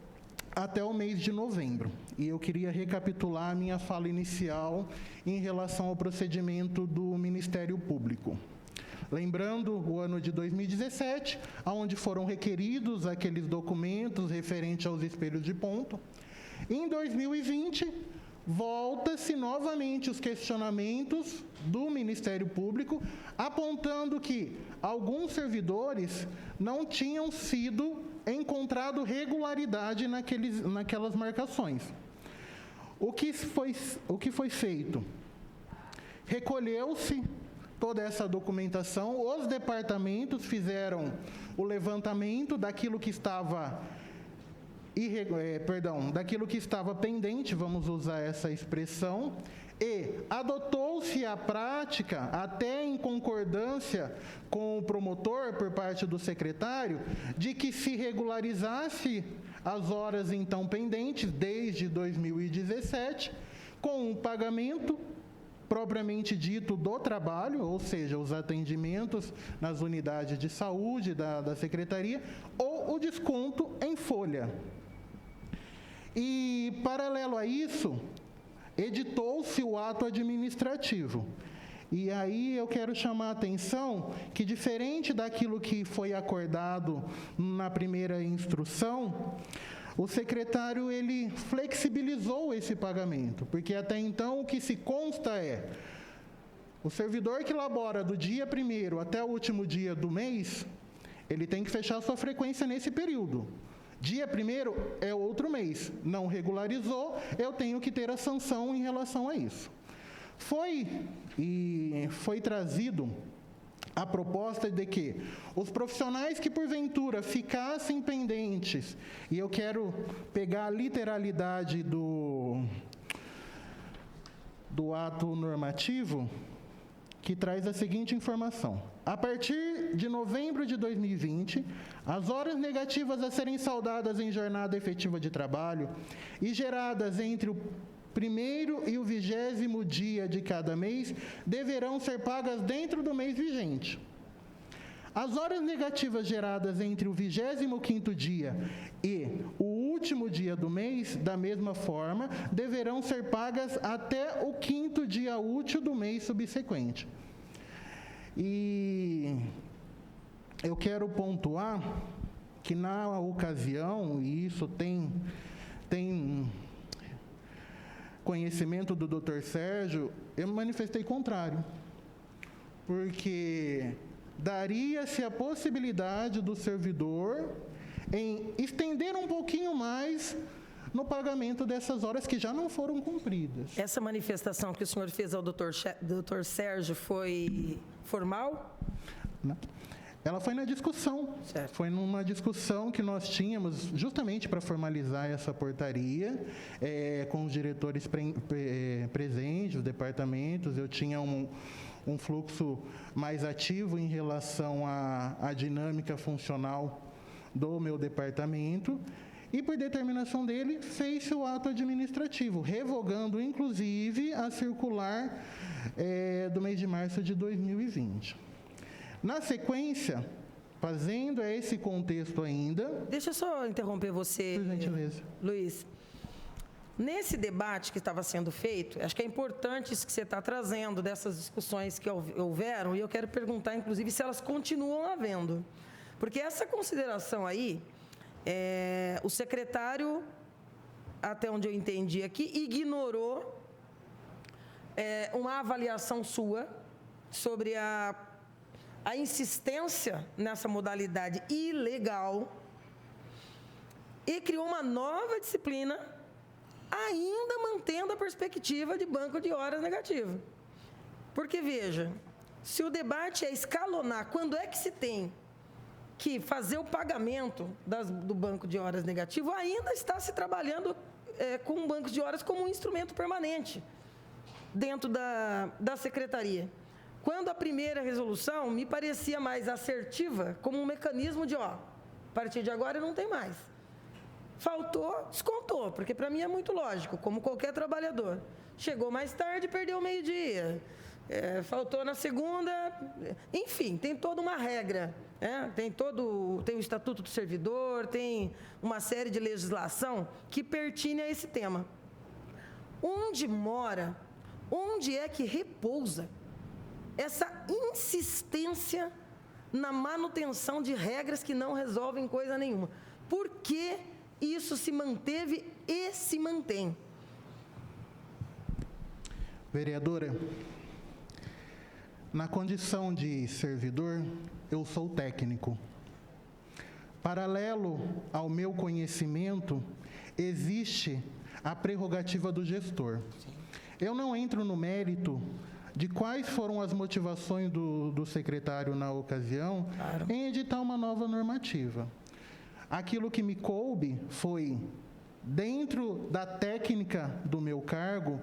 até o mês de novembro. E eu queria recapitular a minha fala inicial em relação ao procedimento do Ministério Público. Lembrando o ano de 2017, onde foram requeridos aqueles documentos referentes aos espelhos de ponto. Em 2020, volta-se novamente os questionamentos do Ministério Público, apontando que alguns servidores não tinham sido encontrado regularidade naquelas marcações. O que foi feito? Recolheu-se toda essa documentação, os departamentos fizeram o levantamento daquilo que estava daquilo que estava pendente, vamos usar essa expressão, e adotou-se a prática, até em concordância com o promotor, por parte do secretário, de que se regularizasse as horas então pendentes, desde 2017, com um pagamento propriamente dito do trabalho, ou seja, os atendimentos nas unidades de saúde da secretaria, ou o desconto em folha. E, paralelo a isso, editou-se o ato administrativo. E aí eu quero chamar a atenção que, diferente daquilo que foi acordado na primeira instrução, o secretário, ele flexibilizou esse pagamento, porque até então o que se consta é o servidor que labora do dia 1º até o último dia do mês, ele tem que fechar sua frequência nesse período. Dia 1º é outro mês, não regularizou, eu tenho que ter a sanção em relação a isso. Foi trazido a proposta de que os profissionais que porventura ficassem pendentes, e eu quero pegar a literalidade do ato normativo, que traz a seguinte informação: a partir de novembro de 2020, as horas negativas a serem saldadas em jornada efetiva de trabalho e geradas entre o 1º e o 20º dia de cada mês deverão ser pagas dentro do mês vigente. As horas negativas geradas entre o 25º dia e o último dia do mês, da mesma forma, deverão ser pagas até o 5º dia útil do mês subsequente. E eu quero pontuar que, na ocasião, e isso tem conhecimento do Dr. Sérgio, eu me manifestei contrário, porque daria-se a possibilidade do servidor em estender um pouquinho mais no pagamento dessas horas que já não foram cumpridas. Essa manifestação que o senhor fez ao Dr. Sérgio foi formal? Não. Ela foi na discussão. Certo. Foi numa discussão que nós tínhamos justamente para formalizar essa portaria, com os diretores presentes, os departamentos. Eu tinha um fluxo mais ativo em relação à dinâmica funcional do meu departamento. E, por determinação dele, fez-se o ato administrativo, revogando, inclusive, a circular do mês de março de 2020. Na sequência, fazendo esse contexto ainda... Deixa eu só interromper você, por gentileza. Luiz. Nesse debate que estava sendo feito, acho que é importante isso que você está trazendo, dessas discussões que houveram, e eu quero perguntar, inclusive, se elas continuam havendo. Porque essa consideração aí, o secretário, até onde eu entendi aqui, ignorou uma avaliação sua sobre a insistência nessa modalidade ilegal e criou uma nova disciplina, ainda mantendo a perspectiva de banco de horas negativo. Porque, veja, se o debate é escalonar, quando é que se tem que fazer o pagamento do banco de horas negativo, ainda está se trabalhando com o banco de horas como um instrumento permanente dentro da secretaria. Quando a primeira resolução me parecia mais assertiva, como um mecanismo de, a partir de agora não tem mais. Faltou, descontou, porque para mim é muito lógico, como qualquer trabalhador. Chegou mais tarde, perdeu o meio-dia. Faltou na segunda, enfim, tem toda uma regra. Tem o Estatuto do Servidor, tem uma série de legislação que pertine a esse tema. Onde mora, onde é que repousa essa insistência na manutenção de regras que não resolvem coisa nenhuma? Por que isso se manteve e se mantém? Vereadora, na condição de servidor, eu sou técnico. Paralelo ao meu conhecimento, existe a prerrogativa do gestor. Eu não entro no mérito de quais foram as motivações do secretário na ocasião em editar uma nova normativa. Aquilo que me coube foi, dentro da técnica do meu cargo,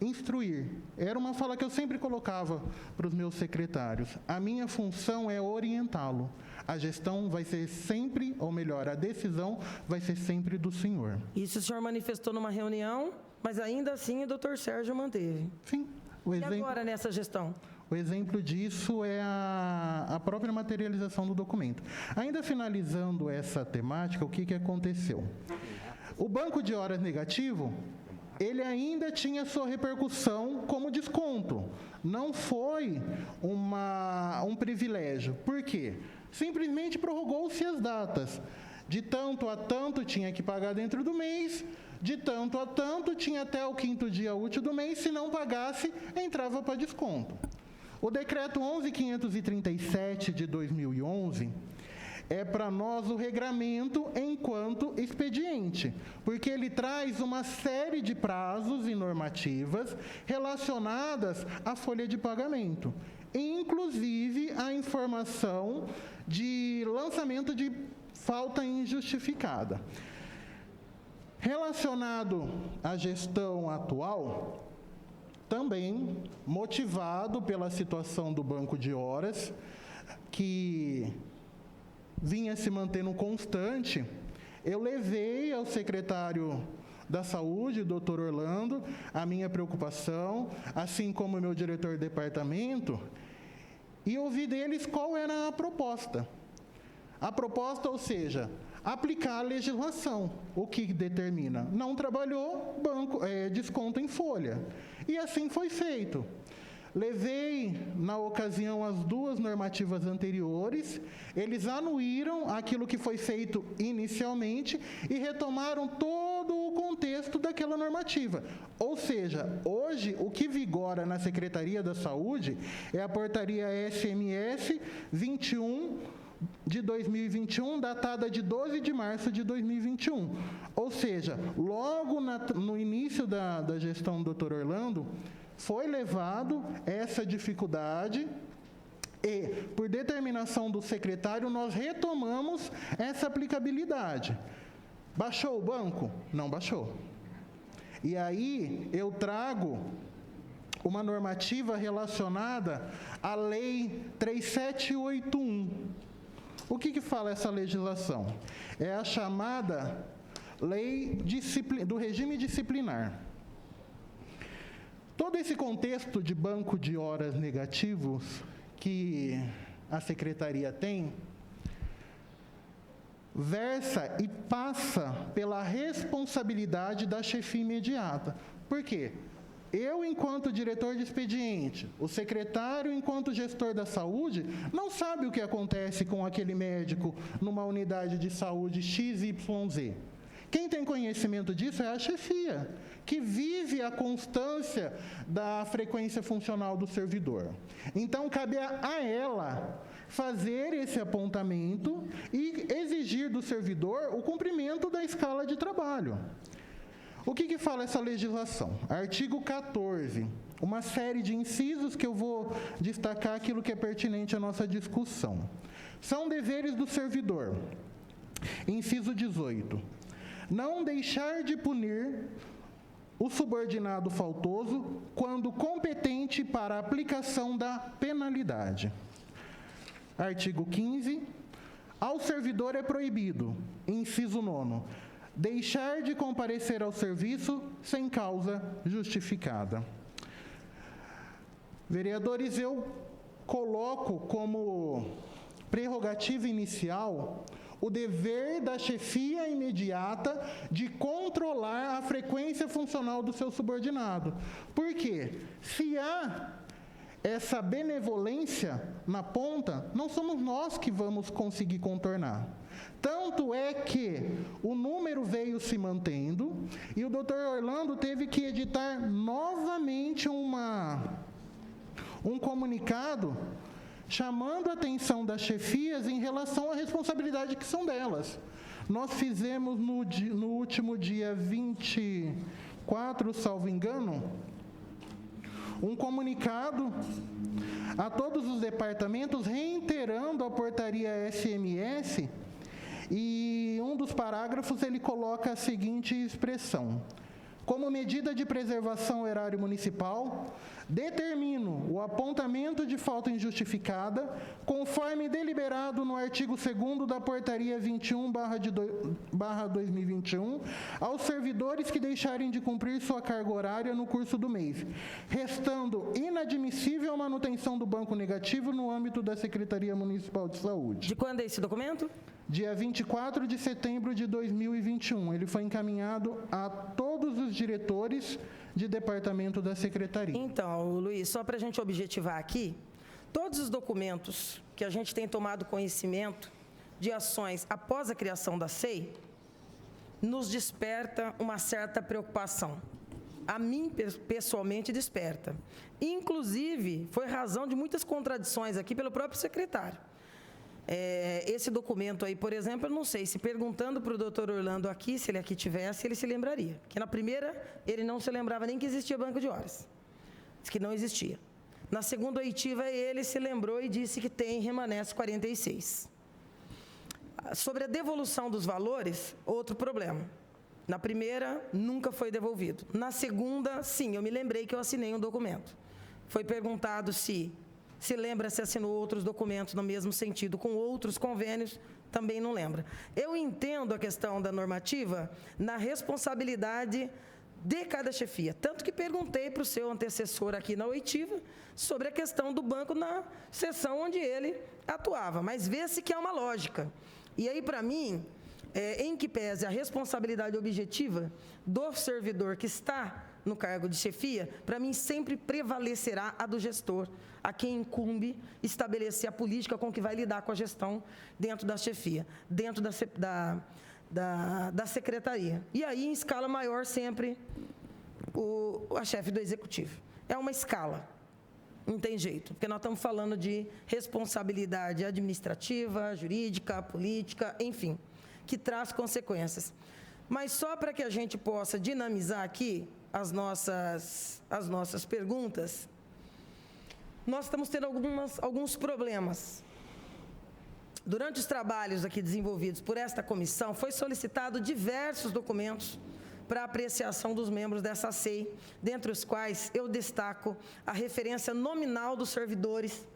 instruir. Era uma fala que eu sempre colocava para os meus secretários. A minha função é orientá-lo. A gestão vai ser sempre, ou melhor, a decisão vai ser sempre do senhor. Isso o senhor manifestou numa reunião, mas ainda assim o doutor Sérgio manteve. Sim. E agora nessa gestão? O exemplo disso é a própria materialização do documento. Ainda finalizando essa temática, o que aconteceu? O banco de horas negativo, ele ainda tinha sua repercussão como desconto. Não foi um privilégio. Por quê? Simplesmente prorrogou-se as datas. De tanto a tanto tinha que pagar dentro do mês, de tanto a tanto tinha até o 5º dia útil do mês, se não pagasse, entrava para desconto. O decreto 11.537 de 2011 é para nós o regramento enquanto expediente, porque ele traz uma série de prazos e normativas relacionadas à folha de pagamento, inclusive a informação de lançamento de falta injustificada. Relacionado à gestão atual, também motivado pela situação do banco de horas, que vinha se mantendo constante, eu levei ao secretário da Saúde, doutor Orlando, a minha preocupação, assim como o meu diretor de departamento, e ouvi deles qual era a proposta. A proposta, ou seja, aplicar a legislação. O que determina? Não trabalhou, desconto em folha. E assim foi feito. Levei, na ocasião, as duas normativas anteriores, eles anuíram aquilo que foi feito inicialmente e retomaram todo o contexto daquela normativa. Ou seja, hoje, o que vigora na Secretaria da Saúde é a portaria SMS 21 de 2021, datada de 12 de março de 2021. Ou seja, logo no início da gestão do Dr. Orlando, foi levado essa dificuldade e, por determinação do secretário, nós retomamos essa aplicabilidade. Baixou o banco? Não baixou. E aí eu trago uma normativa relacionada à Lei 3781. O que fala essa legislação? É a chamada Lei do Regime Disciplinar. Todo esse contexto de banco de horas negativos que a Secretaria tem, versa e passa pela responsabilidade da chefia imediata. Por quê? Eu, enquanto diretor de expediente, o secretário, enquanto gestor da saúde, não sabe o que acontece com aquele médico numa unidade de saúde XYZ. Quem tem conhecimento disso é a chefia, que vive a constância da frequência funcional do servidor. Então, cabe a ela fazer esse apontamento e exigir do servidor o cumprimento da escala de trabalho. O que fala essa legislação? Artigo 14, uma série de incisos que eu vou destacar aquilo que é pertinente à nossa discussão. São deveres do servidor. Inciso 18. Não deixar de punir o subordinado faltoso quando competente para a aplicação da penalidade. Artigo 15. Ao servidor é proibido, inciso 9, deixar de comparecer ao serviço sem causa justificada. Vereadores, eu coloco como prerrogativa inicial o dever da chefia imediata de controlar a frequência funcional do seu subordinado. Por quê? Se há essa benevolência na ponta, não somos nós que vamos conseguir contornar. Tanto é que o número veio se mantendo e o doutor Orlando teve que editar novamente um comunicado chamando a atenção das chefias em relação à responsabilidade que são delas. Nós fizemos no último dia 24, salvo engano, um comunicado a todos os departamentos reiterando a portaria SMS, e um dos parágrafos ele coloca a seguinte expressão: como medida de preservação ao erário municipal, determino o apontamento de falta injustificada, conforme deliberado no artigo 2º da Portaria 21/2021, aos servidores que deixarem de cumprir sua carga horária no curso do mês, restando inadmissível a manutenção do banco negativo no âmbito da Secretaria Municipal de Saúde. De quando é esse documento? Dia 24 de setembro de 2021. Ele foi encaminhado a todos os diretores de departamento da Secretaria. Então, Luiz, só para a gente objetivar aqui, todos os documentos que a gente tem tomado conhecimento de ações após a criação da SEI, nos desperta uma certa preocupação. A mim, pessoalmente, desperta. Inclusive, foi razão de muitas contradições aqui pelo próprio secretário. Esse documento aí, por exemplo, eu não sei, se perguntando para o doutor Orlando aqui, se ele aqui tivesse, ele se lembraria. Porque na primeira, ele não se lembrava nem que existia banco de horas. Disse que não existia. Na segunda oitiva, ele se lembrou e disse que tem, remanesce 46. Sobre a devolução dos valores, outro problema. Na primeira, nunca foi devolvido. Na segunda, sim, eu me lembrei que eu assinei um documento. Foi perguntado se lembra se assinou outros documentos no mesmo sentido, com outros convênios, também não lembra. Eu entendo a questão da normativa na responsabilidade de cada chefia. Tanto que perguntei para o seu antecessor aqui na oitiva sobre a questão do banco na sessão onde ele atuava. Mas vê-se que há uma lógica. E aí, para mim, em que pese a responsabilidade objetiva do servidor que está no cargo de chefia, para mim sempre prevalecerá a do gestor, a quem incumbe estabelecer a política com que vai lidar com a gestão dentro da chefia, dentro da secretaria. E aí, em escala maior, sempre a chefe do executivo. É uma escala, não tem jeito, porque nós estamos falando de responsabilidade administrativa, jurídica, política, enfim, que traz consequências. Mas só para que a gente possa dinamizar aqui as nossas perguntas, nós estamos tendo alguns problemas. Durante os trabalhos aqui desenvolvidos por esta comissão, foi solicitado diversos documentos para apreciação dos membros dessa SEI, dentre os quais eu destaco a referência nominal dos servidores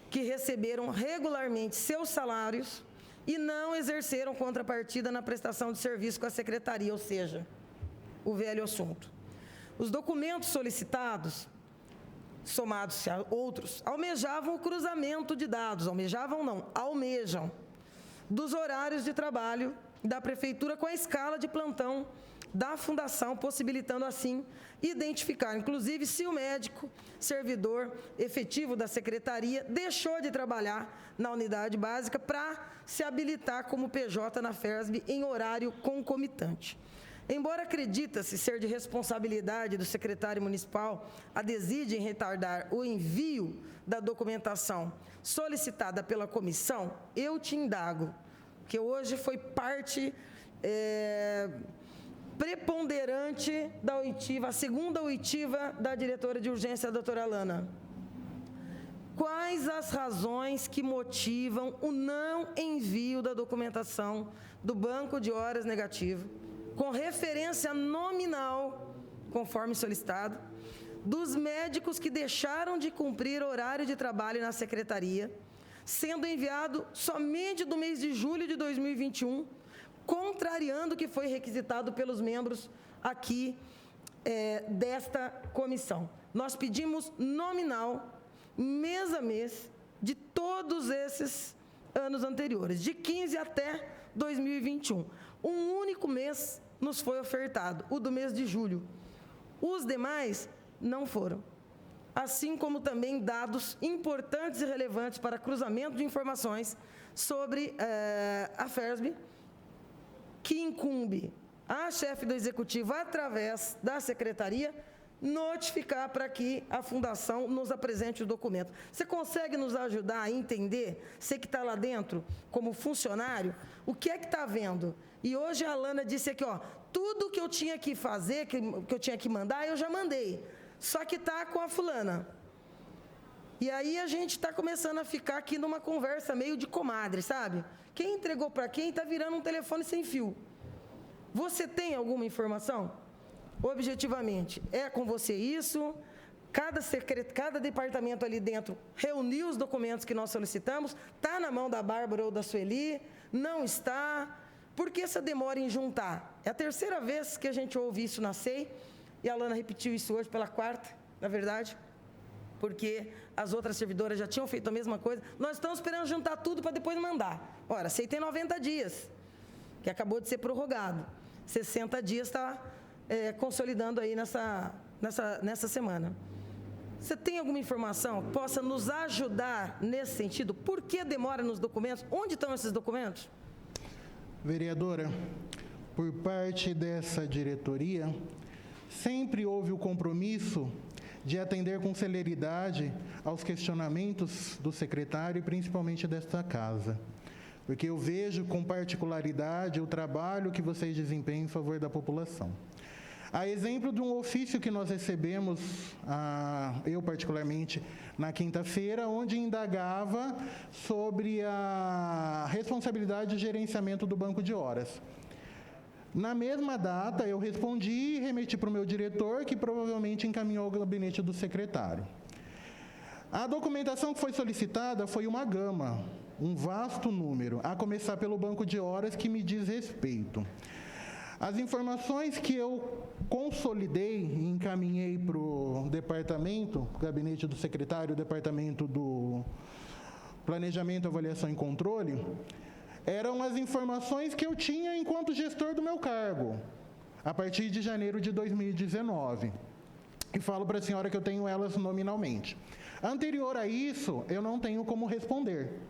que receberam regularmente seus salários e não exerceram contrapartida na prestação de serviço com a secretaria, ou seja, o velho assunto. Os documentos solicitados, somados a outros, almejavam o cruzamento de dados, almejam dos horários de trabalho da Prefeitura com a escala de plantão da Fundação, possibilitando, assim, identificar, inclusive, se o médico servidor efetivo da Secretaria deixou de trabalhar na unidade básica para se habilitar como PJ na FERSB em horário concomitante. Embora acredita-se ser de responsabilidade do secretário municipal a desídia em retardar o envio da documentação solicitada pela comissão, eu te indago, que hoje foi parte preponderante da oitiva, a segunda oitiva da diretora de urgência, a doutora Alana. Quais as razões que motivam o não envio da documentação do banco de horas negativo, com referência nominal, conforme solicitado, dos médicos que deixaram de cumprir horário de trabalho na secretaria, sendo enviado somente do mês de julho de 2021, contrariando o que foi requisitado pelos membros aqui desta comissão. Nós pedimos nominal, mês a mês, de todos esses anos anteriores, de 15 até 2021. Um único mês nos foi ofertado, o do mês de julho. Os demais não foram. Assim como também dados importantes e relevantes para cruzamento de informações sobre a FERSB, que incumbe a chefe do Executivo, através da Secretaria, notificar para que a Fundação nos apresente o documento. Você consegue nos ajudar a entender, você que está lá dentro, como funcionário, o que é que está vendo? E hoje a Alana disse aqui, ó, tudo que eu tinha que fazer, que eu tinha que mandar, eu já mandei. Só que está com a fulana. E aí a gente está começando a ficar aqui numa conversa meio de comadre, sabe? Quem entregou para quem está virando um telefone sem fio. Você tem alguma informação? Objetivamente, é com você isso? Cada departamento ali dentro reuniu os documentos que nós solicitamos? Está na mão da Bárbara ou da Sueli? Não está? Por que essa demora em juntar? É a terceira vez que a gente ouve isso na SEI, e a Alana repetiu isso hoje pela quarta, na verdade, porque as outras servidoras já tinham feito a mesma coisa. Nós estamos esperando juntar tudo para depois mandar. Ora, a SEI tem 90 dias, que acabou de ser prorrogado. 60 dias está consolidando aí nessa semana. Você tem alguma informação que possa nos ajudar nesse sentido? Por que demora nos documentos? Onde estão esses documentos? Vereadora, por parte dessa diretoria, sempre houve o compromisso de atender com celeridade aos questionamentos do secretário e principalmente desta casa. Porque eu vejo com particularidade o trabalho que vocês desempenham em favor da população. A exemplo de um ofício que nós recebemos, eu particularmente, na quinta-feira, onde indagava sobre a responsabilidade de gerenciamento do banco de horas. Na mesma data, eu respondi e remeti para o meu diretor, que provavelmente encaminhou ao gabinete do secretário. A documentação que foi solicitada foi uma gama, um vasto número, a começar pelo banco de horas que me diz respeito. As informações que eu consolidei e encaminhei para o departamento, o gabinete do secretário, o departamento do Planejamento, Avaliação e Controle, eram as informações que eu tinha enquanto gestor do meu cargo, a partir de janeiro de 2019. E falo para a senhora que eu tenho elas nominalmente. Anterior a isso, eu não tenho como responder.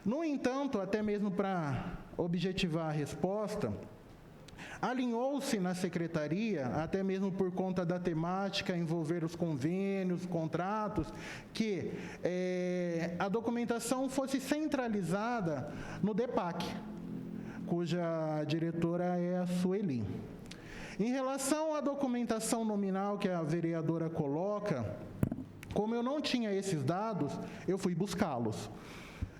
No entanto, até mesmo para objetivar a resposta, alinhou-se na secretaria, até mesmo por conta da temática envolver os convênios, contratos, que a documentação fosse centralizada no DEPAC, cuja diretora é a Sueli. Em relação à documentação nominal que a vereadora coloca, como eu não tinha esses dados, eu fui buscá-los.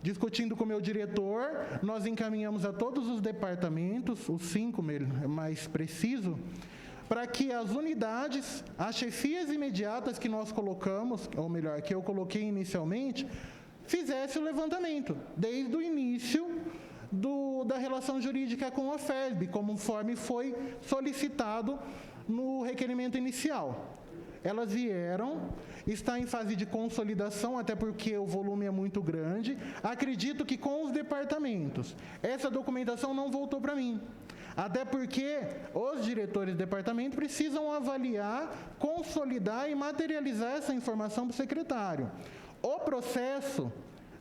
Discutindo com o meu diretor, nós encaminhamos a todos os departamentos, os 5 mais preciso, para que as unidades, as chefias imediatas que nós colocamos, ou melhor, que eu coloquei inicialmente, fizesse o levantamento, desde o início da relação jurídica com a FERSB, conforme foi solicitado no requerimento inicial. elas vieram, está em fase de consolidação, até porque o volume é muito grande. Acredito que com os departamentos, essa documentação não voltou para mim. Até porque os diretores de departamento precisam avaliar, consolidar e materializar essa informação para o secretário. O processo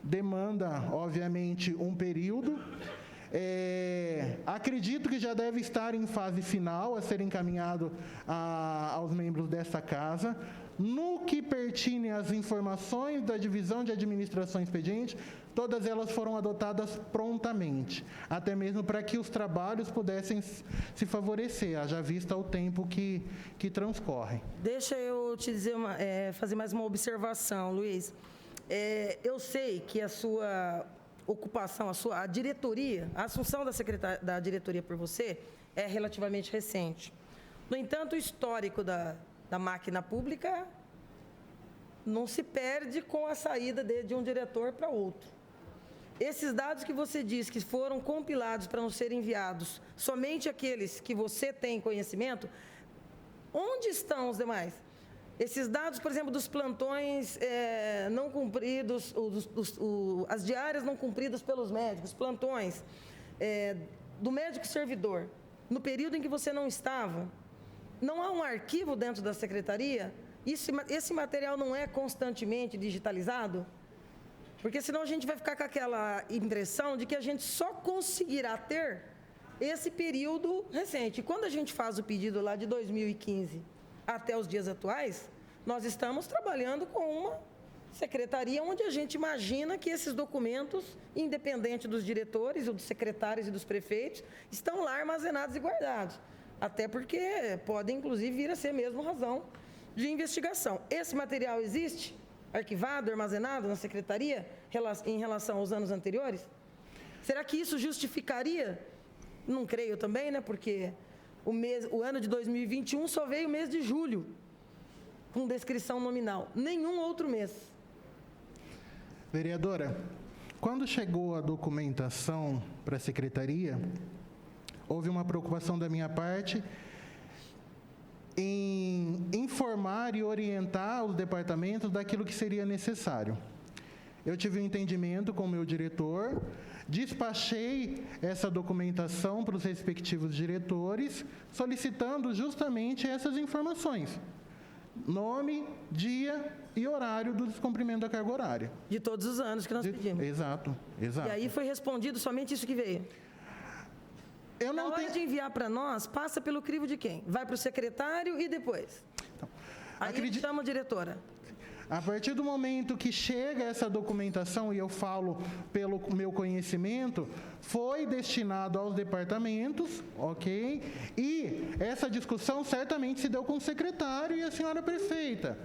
demanda, obviamente, um período. Acredito que já deve estar em fase final a ser encaminhado aos membros desta casa. No que pertine às informações da divisão de administração e expediente, todas elas foram adotadas prontamente, até mesmo para que os trabalhos pudessem se favorecer, haja vista o tempo que transcorre. Deixa eu te dizer fazer mais uma observação, Luiz. Eu sei que a sua ocupação, a diretoria, a assunção da diretoria por você é relativamente recente. No entanto, o histórico da máquina pública não se perde com a saída de um diretor para outro. Esses dados que você diz que foram compilados para não serem enviados, somente aqueles que você tem conhecimento, onde estão os demais? Esses dados, por exemplo, dos plantões não cumpridos, as diárias não cumpridas pelos médicos, plantões, do médico servidor, no período em que você não estava, não há um arquivo dentro da secretaria? Esse material não é constantemente digitalizado? Porque senão a gente vai ficar com aquela impressão de que a gente só conseguirá ter esse período recente. Quando a gente faz o pedido lá de 2015 até os dias atuais, nós estamos trabalhando com uma secretaria onde a gente imagina que esses documentos, independente dos diretores, ou dos secretários e dos prefeitos, estão lá armazenados e guardados. Até porque pode, inclusive, vir a ser mesmo razão de investigação. Esse material existe, arquivado, armazenado na secretaria, em relação aos anos anteriores? Será que isso justificaria? Não creio também, né? Porque o ano de 2021 só veio o mês de julho, com descrição nominal. Nenhum outro mês. Vereadora, quando chegou a documentação para a secretaria, houve uma preocupação da minha parte em informar e orientar os departamentos daquilo que seria necessário. Eu tive um entendimento com o meu diretor, despachei essa documentação para os respectivos diretores, solicitando justamente essas informações: nome, dia e horário do descumprimento da carga horária. De todos os anos que nós pedimos. Exato. E aí foi respondido somente isso que veio. Na hora de enviar para nós, passa pelo crivo de quem? Vai para o secretário e depois? Então, aí chama a diretora. A partir do momento que chega essa documentação, e eu falo pelo meu conhecimento, foi destinado aos departamentos, ok? E essa discussão certamente se deu com o secretário e a senhora prefeita.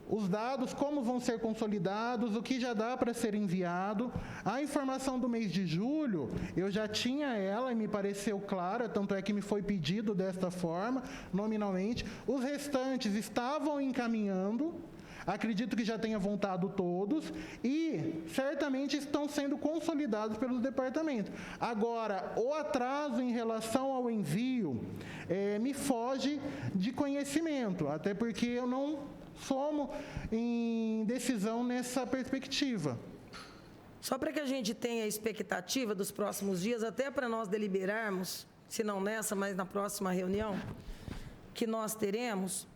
Os dados, como vão ser consolidados, o que já dá para ser enviado. A informação do mês de julho, eu já tinha ela e me pareceu clara, tanto é que me foi pedido desta forma, nominalmente. Os restantes estavam encaminhando, acredito que já tenha voltado todos, e certamente estão sendo consolidados pelos departamentos. Agora, o atraso em relação ao envio me foge de conhecimento, até porque eu não somo em decisão nessa perspectiva. Só para que a gente tenha a expectativa dos próximos dias, até para nós deliberarmos, se não nessa, mas na próxima reunião que nós teremos,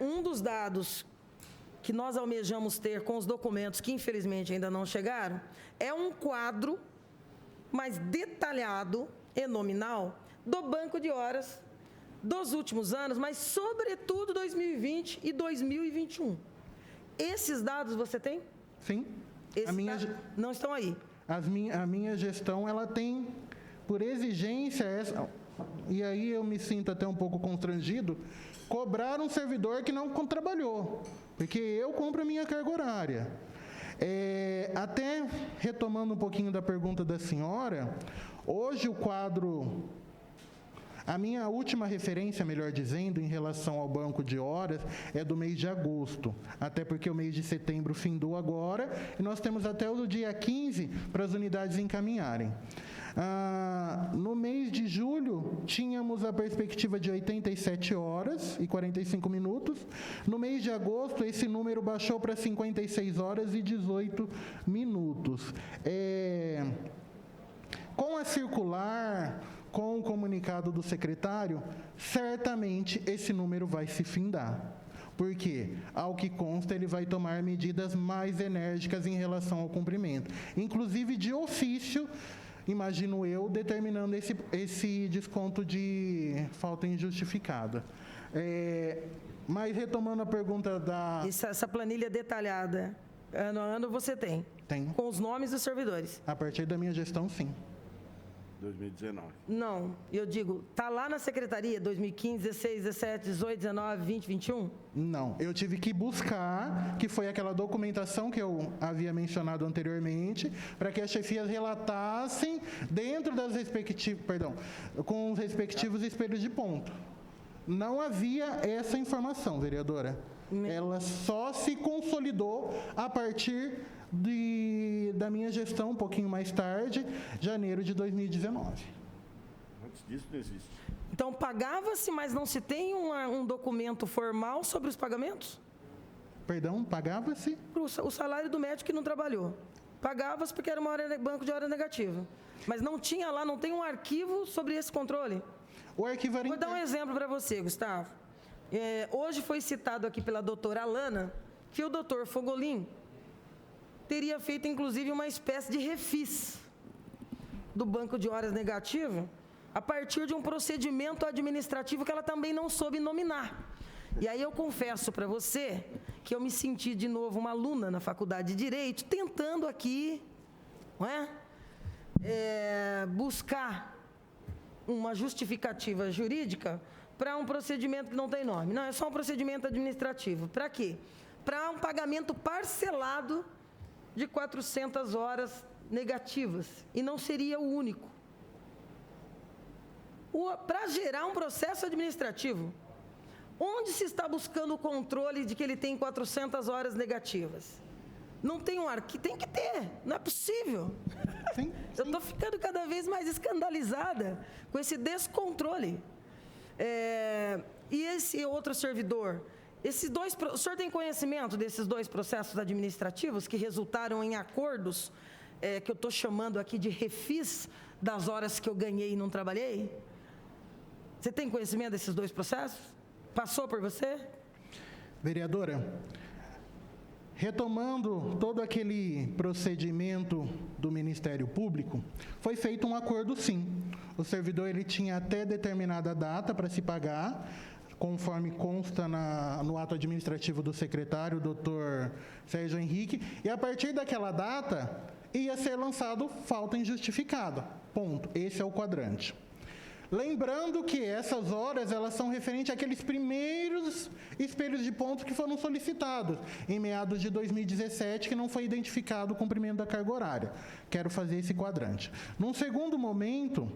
um dos dados que nós almejamos ter com os documentos que infelizmente ainda não chegaram, é um quadro mais detalhado e nominal do banco de horas dos últimos anos, mas sobretudo 2020 e 2021. Esses dados você tem? Sim. Não estão aí. A minha gestão, ela tem, por exigência, e aí eu me sinto até um pouco constrangido, cobrar um servidor que não trabalhou, porque eu cumpro a minha carga horária. Até retomando um pouquinho da pergunta da senhora, hoje o quadro... A minha última referência, melhor dizendo, em relação ao banco de horas, é do mês de agosto, até porque o mês de setembro findou agora, e nós temos até o dia 15 para as unidades encaminharem. No mês de julho, tínhamos a perspectiva de 87 horas e 45 minutos. No mês de agosto, esse número baixou para 56 horas e 18 minutos. Com a circular, com o comunicado do secretário, certamente esse número vai se findar. Porque, ao que consta, ele vai tomar medidas mais enérgicas em relação ao cumprimento. Inclusive, de ofício, imagino eu, determinando esse desconto de falta injustificada. Mas, retomando a pergunta da... Essa planilha detalhada, ano a ano, você tem? Tenho. Com os nomes dos servidores? A partir da minha gestão, sim. 2019. Não, eu digo, está lá na secretaria 2015, 16, 17, 18, 19, 20, 21? Não, eu tive que buscar, que foi aquela documentação que eu havia mencionado anteriormente, para que as chefias relatassem dentro das respectivas, com os respectivos espelhos de ponto. Não havia essa informação, vereadora. Ela só se consolidou a partir da minha gestão, um pouquinho mais tarde, janeiro de 2019. Antes disso não existe. Então, pagava-se, mas não se tem um documento formal sobre os pagamentos? Perdão, pagava-se? O salário do médico que não trabalhou. Pagava-se porque era banco de hora negativa. Mas não tinha lá, não tem um arquivo sobre esse controle? O arquivo era... Vou dar um exemplo para você, Gustavo. Hoje foi citado aqui pela doutora Alana que o doutor Fogolin teria feito, inclusive, uma espécie de refis do banco de horas negativo a partir de um procedimento administrativo que ela também não soube nominar. E aí eu confesso para você que eu me senti de novo uma aluna na faculdade de Direito, tentando aqui, não é? Buscar uma justificativa jurídica para um procedimento que não tem nome. Não, é só um procedimento administrativo. Para quê? Para um pagamento parcelado de 400 horas negativas, e não seria o único. Para gerar um processo administrativo, onde se está buscando o controle de que ele tem 400 horas negativas? Não tem um arquivo? Tem que ter, não é possível. Sim. Eu estou ficando cada vez mais escandalizada com esse descontrole. E esse outro servidor... o senhor tem conhecimento desses dois processos administrativos que resultaram em acordos, que eu estou chamando aqui de refis das horas que eu ganhei e não trabalhei? Você tem conhecimento desses dois processos? Passou por você? Vereadora, retomando todo aquele procedimento do Ministério Público, foi feito um acordo, sim. O servidor ele tinha até determinada data para se pagar, conforme consta no ato administrativo do secretário, doutor Sérgio Henrique, e a partir daquela data ia ser lançado falta injustificada. Ponto. Esse é o quadrante. Lembrando que essas horas, elas são referentes àqueles primeiros espelhos de pontos que foram solicitados em meados de 2017, que não foi identificado o cumprimento da carga horária. Quero fazer esse quadrante. Num segundo momento,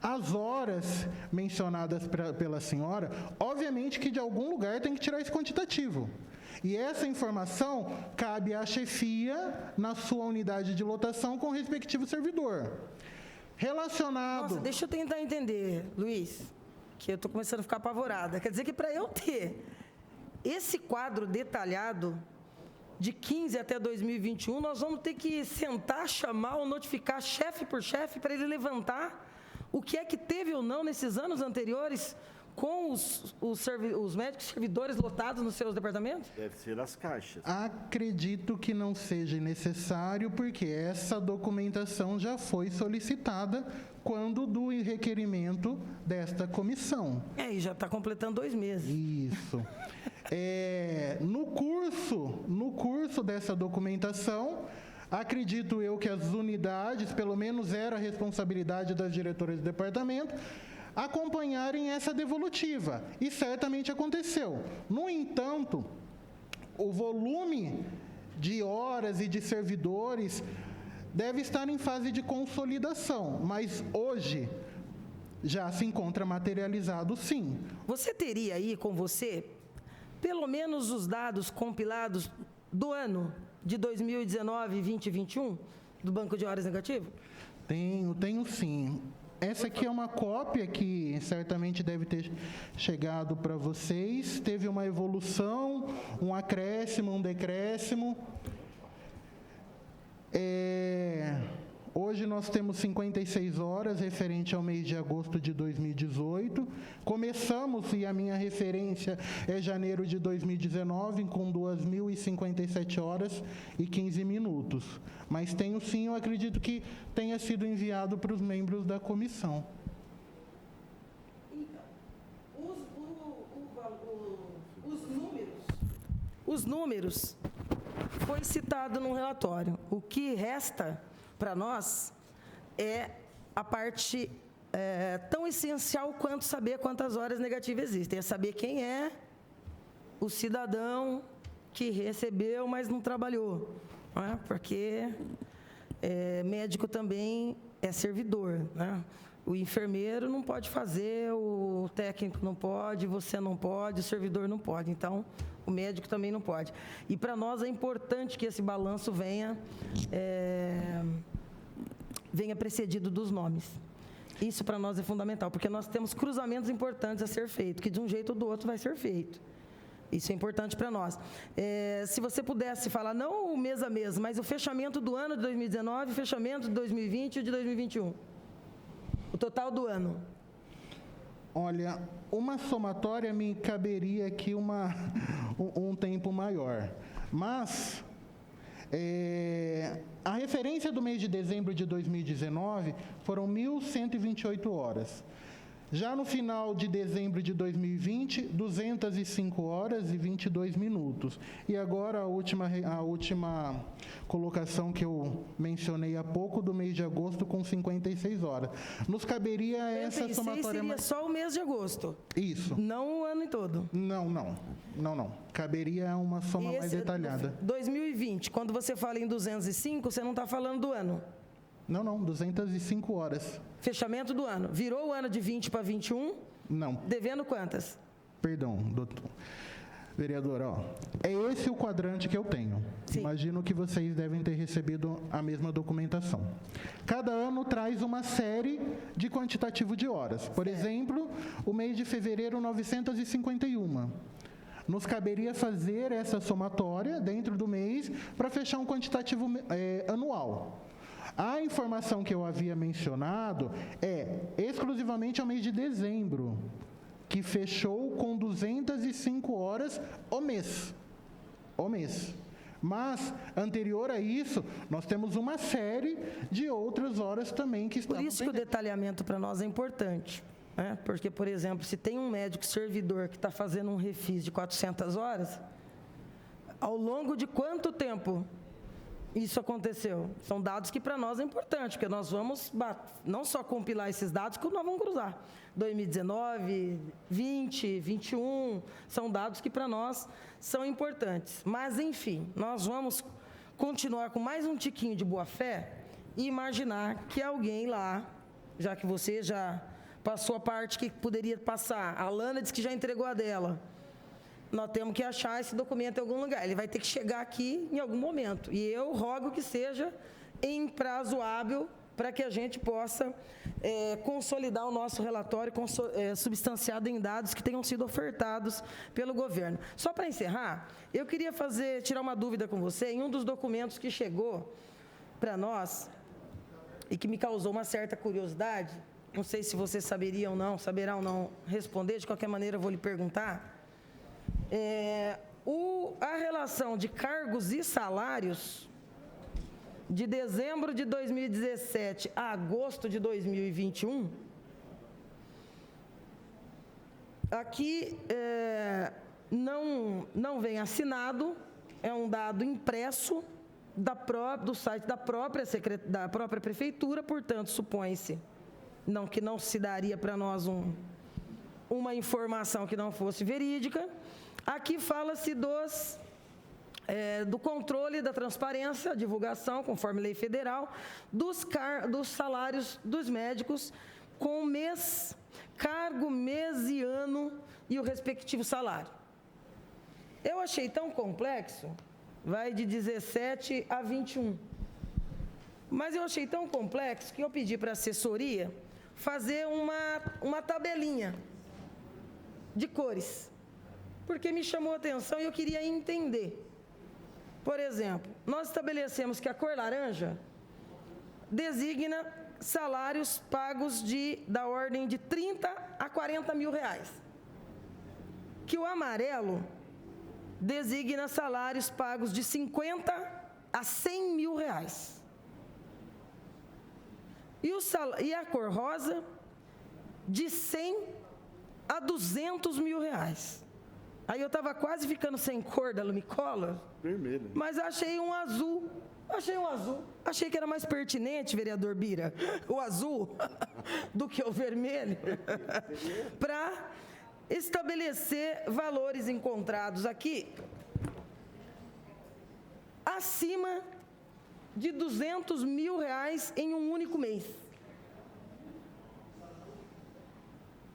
as horas mencionadas pela senhora, obviamente que de algum lugar tem que tirar esse quantitativo. E essa informação cabe à chefia na sua unidade de lotação com o respectivo servidor. Relacionado... Nossa, deixa eu tentar entender, Luiz, que eu estou começando a ficar apavorada. Quer dizer que para eu ter esse quadro detalhado de 15 até 2021, nós vamos ter que sentar, chamar ou notificar chefe por chefe para ele levantar o que é que teve ou não nesses anos anteriores com os médicos servidores lotados nos seus departamentos? Deve ser as caixas. Acredito que não seja necessário, porque essa documentação já foi solicitada quando do requerimento desta comissão. E já está completando 2 meses. Isso. No curso dessa documentação, acredito eu que as unidades, pelo menos era a responsabilidade das diretoras do departamento, acompanharem essa devolutiva, e certamente aconteceu. No entanto, o volume de horas e de servidores deve estar em fase de consolidação, mas hoje já se encontra materializado, sim. Você teria aí com você, pelo menos os dados compilados do ano de 2019, 20 e 21, do banco de horas negativo? Tenho sim. Essa aqui é uma cópia que certamente deve ter chegado para vocês. Teve uma evolução, um acréscimo, um decréscimo. Hoje nós temos 56 horas referente ao mês de agosto de 2018. Começamos, e a minha referência é janeiro de 2019, com 2.057 horas e 15 minutos. Mas tenho sim, eu acredito que tenha sido enviado para os membros da comissão. Os números foi citado no relatório. O que resta para nós é a parte tão essencial quanto saber quantas horas negativas existem. É saber quem é o cidadão que recebeu, mas não trabalhou. Não é? Porque médico também é servidor. Né? O enfermeiro não pode fazer, o técnico não pode, você não pode, o servidor não pode. Então, o médico também não pode. E para nós é importante que esse balanço venha precedido dos nomes. Isso para nós é fundamental, porque nós temos cruzamentos importantes a ser feito, que de um jeito ou do outro vai ser feito. Isso é importante para nós. Se você pudesse falar, não o mês a mês, mas o fechamento do ano de 2019, o fechamento de 2020 e o de 2021. O total do ano. Olha, uma somatória me caberia aqui um tempo maior. Mas a referência do mês de dezembro de 2019 foram 1.128 horas. Já no final de dezembro de 2020, 205 horas e 22 minutos. E agora a última colocação que eu mencionei há pouco, do mês de agosto, com 56 horas. Nos caberia essa somatória... seria só o mês de agosto? Isso. Não o ano todo? Não. Caberia uma soma mais detalhada. 2020, quando você fala em 205, você não está falando do ano? Não, 205 horas. Fechamento do ano. Virou o ano de 20 para 21? Não. Devendo quantas? Perdão, doutor. Vereadora, é esse o quadrante que eu tenho. Sim. Imagino que vocês devem ter recebido a mesma documentação. Cada ano traz uma série de quantitativo de horas. Por exemplo, o mês de fevereiro, 951. Nos caberia fazer essa somatória dentro do mês para fechar um quantitativo anual. A informação que eu havia mencionado é exclusivamente ao mês de dezembro, que fechou com 205 horas o mês. Mas, anterior a isso, nós temos uma série de outras horas também que estão... Por isso que o detalhamento para nós é importante. Né? Porque, por exemplo, se tem um médico servidor que está fazendo um refis de 400 horas, ao longo de quanto tempo isso aconteceu? São dados que para nós é importante, porque nós vamos não só compilar esses dados, como nós vamos cruzar. 2019, 20, 21, são dados que para nós são importantes. Mas, enfim, nós vamos continuar com mais um tiquinho de boa-fé e imaginar que alguém lá, já que você já passou a parte que poderia passar, a Lana disse que já entregou a dela, nós temos que achar esse documento em algum lugar. Ele vai ter que chegar aqui em algum momento. E eu rogo que seja em prazo hábil para que a gente possa consolidar o nosso relatório substanciado em dados que tenham sido ofertados pelo governo. Só para encerrar, eu queria tirar uma dúvida com você. Em um dos documentos que chegou para nós e que me causou uma certa curiosidade, não sei se você saberá ou não responder, de qualquer maneira eu vou lhe perguntar. A relação de cargos e salários de dezembro de 2017 a agosto de 2021, aqui não vem assinado, é um dado impresso do site da própria prefeitura, portanto, supõe-se que não se daria para nós uma informação que não fosse verídica. Aqui fala-se do controle da transparência, divulgação, conforme lei federal, dos salários dos médicos com mês, cargo, mês e ano e o respectivo salário. Eu achei tão complexo, vai de 17 a 21. Mas eu achei tão complexo que eu pedi para a assessoria fazer uma tabelinha de cores, porque me chamou a atenção e eu queria entender. Por exemplo, nós estabelecemos que a cor laranja designa salários pagos da ordem de 30 a 40 mil reais. Que o amarelo designa salários pagos de 50 a 100 mil reais. E a cor rosa, de 100 a 200 mil reais. Aí eu estava quase ficando sem cor da Lumicolor, Vermelho. mas achei um azul. Achei que era mais pertinente, vereador Bira, o azul do que o vermelho, para estabelecer valores encontrados aqui acima de 200 mil reais em um único mês.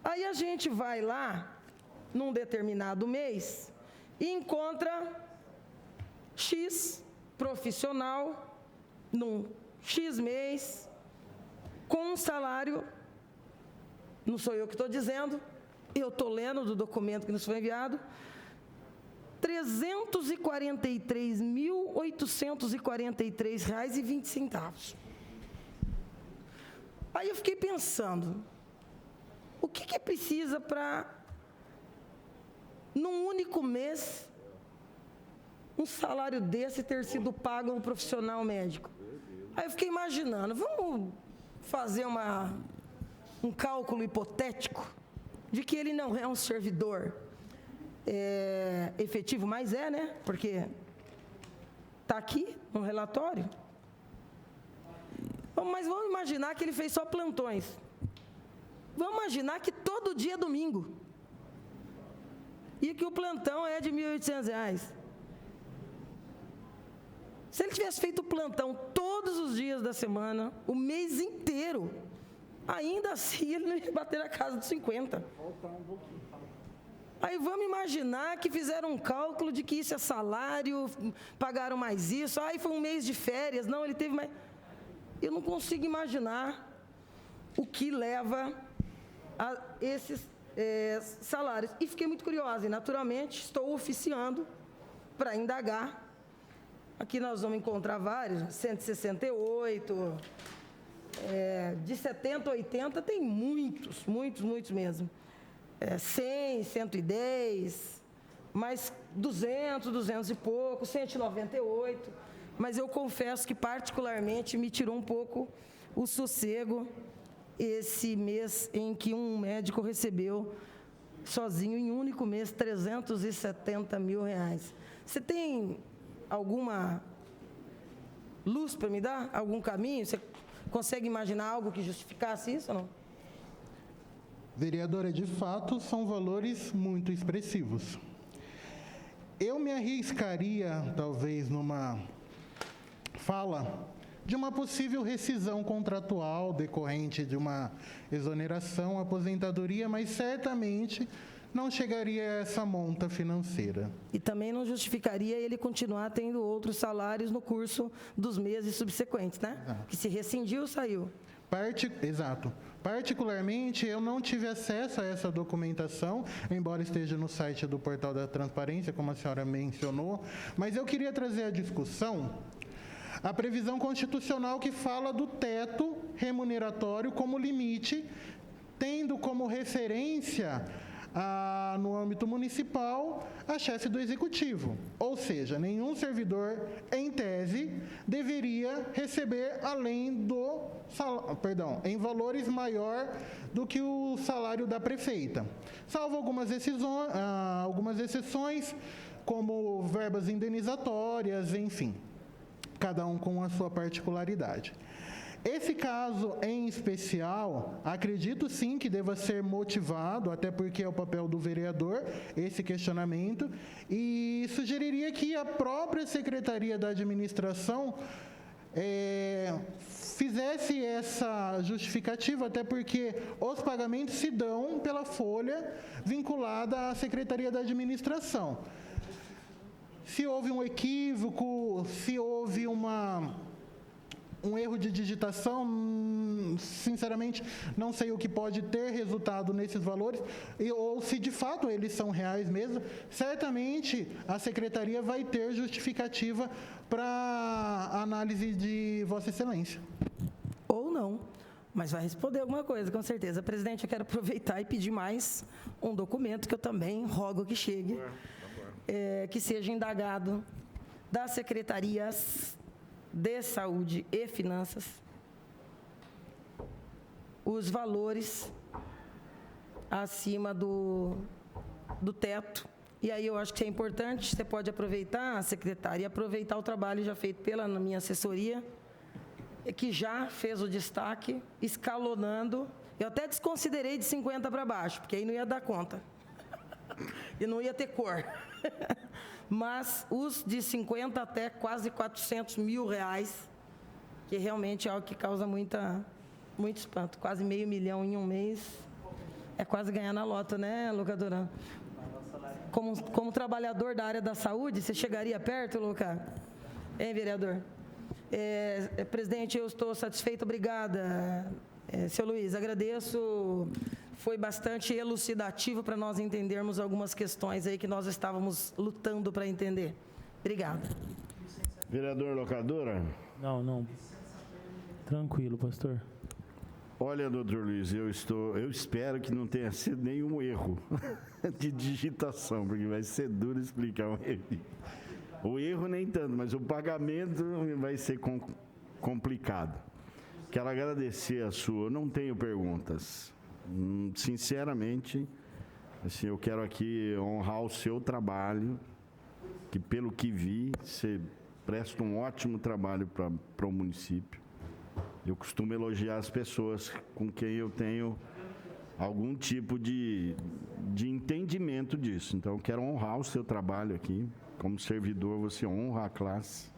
Aí a gente vai lá, num determinado mês, e encontra X profissional, num X mês, com um salário, não sou eu que estou dizendo, eu estou lendo do documento que nos foi enviado, R$ 343.843,20. Aí eu fiquei pensando, o que precisa para, num único mês, um salário desse ter sido pago a um profissional médico? Aí eu fiquei imaginando, vamos fazer um cálculo hipotético de que ele não é um servidor efetivo, mas né? Porque está aqui no relatório. Mas vamos imaginar que ele fez só plantões. Vamos imaginar que todo dia é domingo. E que o plantão é de R$ 1.800. Se ele tivesse feito plantão todos os dias da semana, o mês inteiro, ainda assim ele não ia bater a casa dos 50. Aí vamos imaginar que fizeram um cálculo de que isso é salário, pagaram mais isso, aí foi um mês de férias, não, ele teve mais... Eu não consigo imaginar o que leva a esses salários. E fiquei muito curiosa, e naturalmente estou oficiando para indagar. Aqui nós vamos encontrar vários, 168, de 70 a 80 tem muitos mesmo. 100, 110, mais 200, 200 e pouco, 198. Mas eu confesso que particularmente me tirou um pouco o sossego esse mês em que um médico recebeu sozinho, em um único mês, R$ 370 mil. Você tem alguma luz para me dar? Algum caminho? Você consegue imaginar algo que justificasse isso ou não? Vereadora, de fato, são valores muito expressivos. Eu me arriscaria, talvez, numa fala de uma possível rescisão contratual decorrente de uma exoneração, aposentadoria, mas certamente não chegaria a essa monta financeira. E também não justificaria ele continuar tendo outros salários no curso dos meses subsequentes, né? Exato. Que se rescindiu, saiu. Exato. Particularmente, eu não tive acesso a essa documentação, embora esteja no site do Portal da Transparência, como a senhora mencionou, mas eu queria trazer à discussão a previsão constitucional que fala do teto remuneratório como limite, tendo como referência, no âmbito municipal, a chefe do executivo. Ou seja, nenhum servidor, em tese, deveria receber além do em valores maior do que o salário da prefeita. Salvo algumas exceções, como verbas indenizatórias, enfim, cada um com a sua particularidade. Esse caso em especial, acredito sim que deva ser motivado, até porque é o papel do vereador, esse questionamento, e sugeriria que a própria Secretaria da Administração fizesse essa justificativa, até porque os pagamentos se dão pela folha vinculada à Secretaria da Administração. Se houve um equívoco, se houve um erro de digitação, sinceramente, não sei o que pode ter resultado nesses valores, ou se de fato eles são reais mesmo. Certamente a Secretaria vai ter justificativa para análise de Vossa Excelência. Ou não, mas vai responder alguma coisa, com certeza. Presidente, eu quero aproveitar e pedir mais um documento que eu também rogo que chegue, que seja indagado das secretarias de Saúde e Finanças os valores acima do teto. E aí eu acho que é importante, você pode aproveitar, secretária, e aproveitar o trabalho já feito pela minha assessoria, que já fez o destaque, escalonando. Eu até desconsiderei de 50 para baixo, porque aí não ia dar conta. E não ia ter cor. Mas os de 50 até quase 400 mil reais, que realmente é algo que causa muito espanto. Quase R$500 mil em um mês. É quase ganhar na loto, né, locadora? Como trabalhador da área da saúde, você chegaria perto, Luca? Hein, vereador? Presidente, eu estou satisfeito, obrigada. Seu Luiz, agradeço. Foi bastante elucidativo para nós entendermos algumas questões aí que nós estávamos lutando para entender. Obrigada. Vereador Locadora? Não. Tranquilo, pastor. Olha, doutor Luiz, eu espero que não tenha sido nenhum erro de digitação, porque vai ser duro explicar um erro. O erro nem tanto, mas o pagamento vai ser complicado. Quero agradecer a sua. Eu não tenho perguntas. Sinceramente, assim, eu quero aqui honrar o seu trabalho, que pelo que vi, você presta um ótimo trabalho para o município. Eu costumo elogiar as pessoas com quem eu tenho algum tipo de entendimento disso. Então, eu quero honrar o seu trabalho aqui. Como servidor, você honra a classe.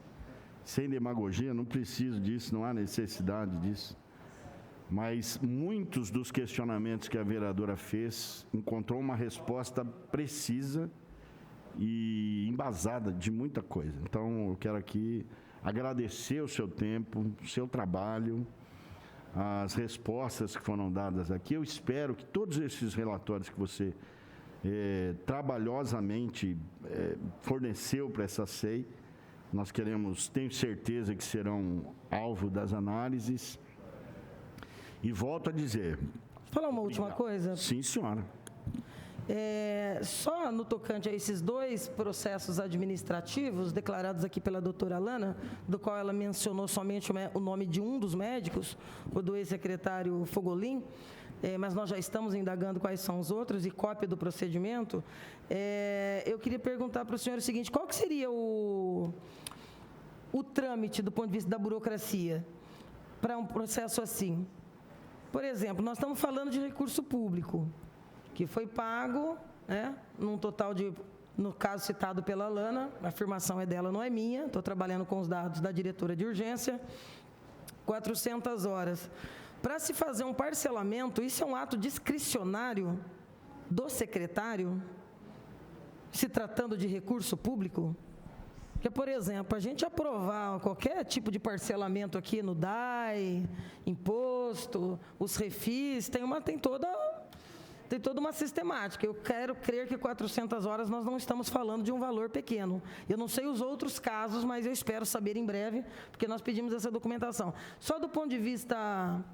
Sem demagogia, não preciso disso, não há necessidade disso. Mas muitos dos questionamentos que a vereadora fez encontrou uma resposta precisa e embasada de muita coisa. Então, eu quero aqui agradecer o seu tempo, o seu trabalho, as respostas que foram dadas aqui. Eu espero que todos esses relatórios que você trabalhosamente forneceu para essa SEI, nós tenho certeza que serão alvo das análises. E volto a dizer... Falar uma última coisa? Sim, senhora. Só no tocante a esses dois processos administrativos declarados aqui pela doutora Alana, do qual ela mencionou somente o nome de um dos médicos, o do ex-secretário Fogolin, mas nós já estamos indagando quais são os outros e cópia do procedimento. Eu queria perguntar para o senhor o seguinte: qual que seria o trâmite do ponto de vista da burocracia para um processo assim? Por exemplo, nós estamos falando de recurso público, que foi pago, num total de, no caso citado pela Alana, a afirmação é dela, não é minha, estou trabalhando com os dados da diretora de urgência, 400 horas. Para se fazer um parcelamento, isso é um ato discricionário do secretário, se tratando de recurso público? Porque, por exemplo, a gente aprovar qualquer tipo de parcelamento aqui no DAI, imposto, os refis, tem toda uma sistemática. Eu quero crer que 400 horas nós não estamos falando de um valor pequeno. Eu não sei os outros casos, mas eu espero saber em breve, porque nós pedimos essa documentação. Só do ponto de vista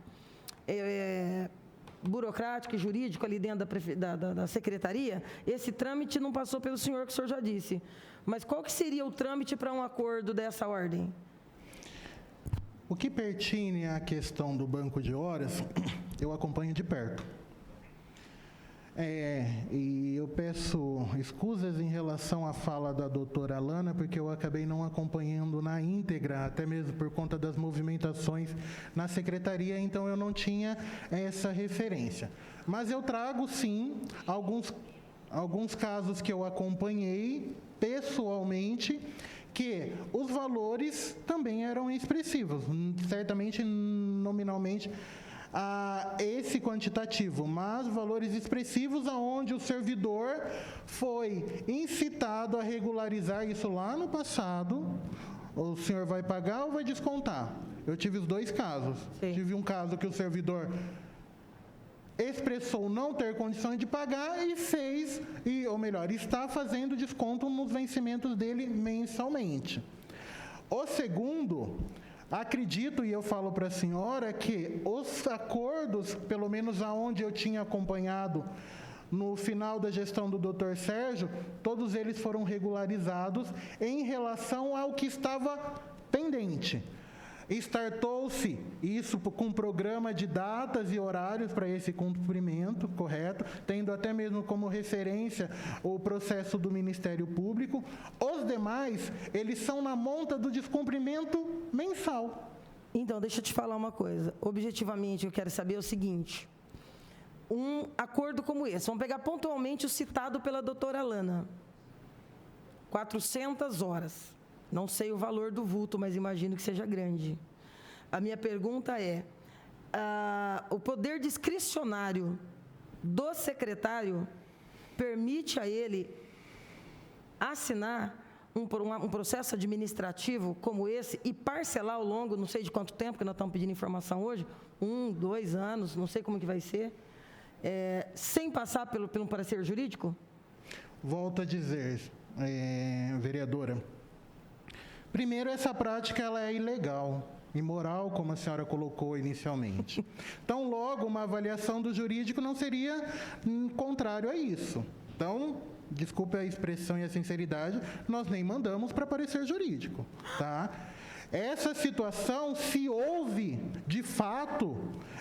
burocrático e jurídico ali dentro da secretaria, esse trâmite não passou pelo senhor, que o senhor já disse. Mas qual que seria o trâmite para um acordo dessa ordem? O que pertine à questão do banco de horas, eu acompanho de perto. E eu peço escusas em relação à fala da doutora Alana, porque eu acabei não acompanhando na íntegra, até mesmo por conta das movimentações na secretaria, então eu não tinha essa referência. Mas eu trago, sim, alguns casos que eu acompanhei pessoalmente, que os valores também eram expressivos, certamente nominalmente a esse quantitativo, mas valores expressivos aonde o servidor foi incitado a regularizar isso lá no passado. O senhor vai pagar ou vai descontar? Eu tive os dois casos. Sim. Tive um caso que o servidor expressou não ter condições de pagar e está fazendo desconto nos vencimentos dele mensalmente. O segundo, acredito, e eu falo para a senhora, que os acordos, pelo menos aonde eu tinha acompanhado no final da gestão do Dr. Sérgio, todos eles foram regularizados em relação ao que estava pendente. Startou-se isso com um programa de datas e horários para esse cumprimento, correto? Tendo até mesmo como referência o processo do Ministério Público. Os demais, eles são na monta do descumprimento mensal. Então, deixa eu te falar uma coisa. Objetivamente, eu quero saber o seguinte. Um acordo como esse, vamos pegar pontualmente o citado pela doutora Alana. 400 horas. Não sei o valor do vulto, mas imagino que seja grande. A minha pergunta é, o poder discricionário do secretário permite a ele assinar um processo administrativo como esse e parcelar ao longo, não sei de quanto tempo, que nós estamos pedindo informação hoje, 1, 2 anos, não sei como que vai ser, sem passar pelo parecer jurídico? Volto a dizer, vereadora, primeiro, essa prática ela é ilegal, imoral, como a senhora colocou inicialmente. Então, logo, uma avaliação do jurídico não seria contrário a isso. Então, desculpe a expressão e a sinceridade, nós nem mandamos para parecer jurídico, tá? Essa situação, se houve, de fato,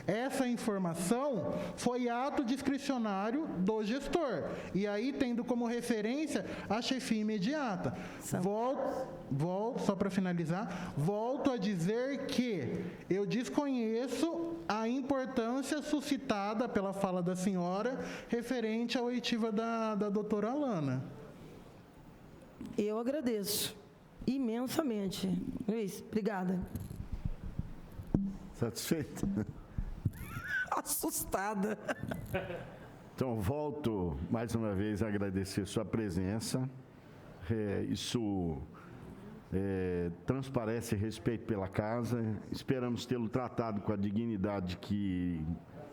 essa informação, foi ato discricionário do gestor. E aí, tendo como referência a chefia imediata. Volto, só para finalizar, volto a dizer que eu desconheço a importância suscitada pela fala da senhora referente à oitiva da doutora Alana. Eu agradeço imensamente. Luiz, obrigada. Satisfeito? Assustada. Então, volto mais uma vez a agradecer sua presença. Isso transparece respeito pela casa. Esperamos tê-lo tratado com a dignidade que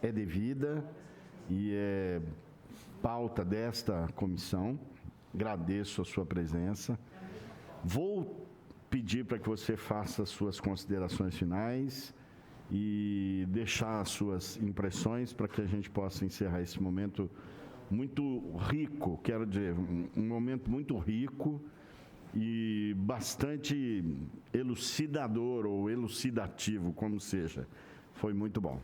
é devida e é pauta desta comissão. Agradeço a sua presença. Vou pedir para que você faça as suas considerações finais e deixar as suas impressões para que a gente possa encerrar esse momento muito rico, quero dizer, um momento muito rico e bastante elucidador ou elucidativo, como seja. Foi muito bom.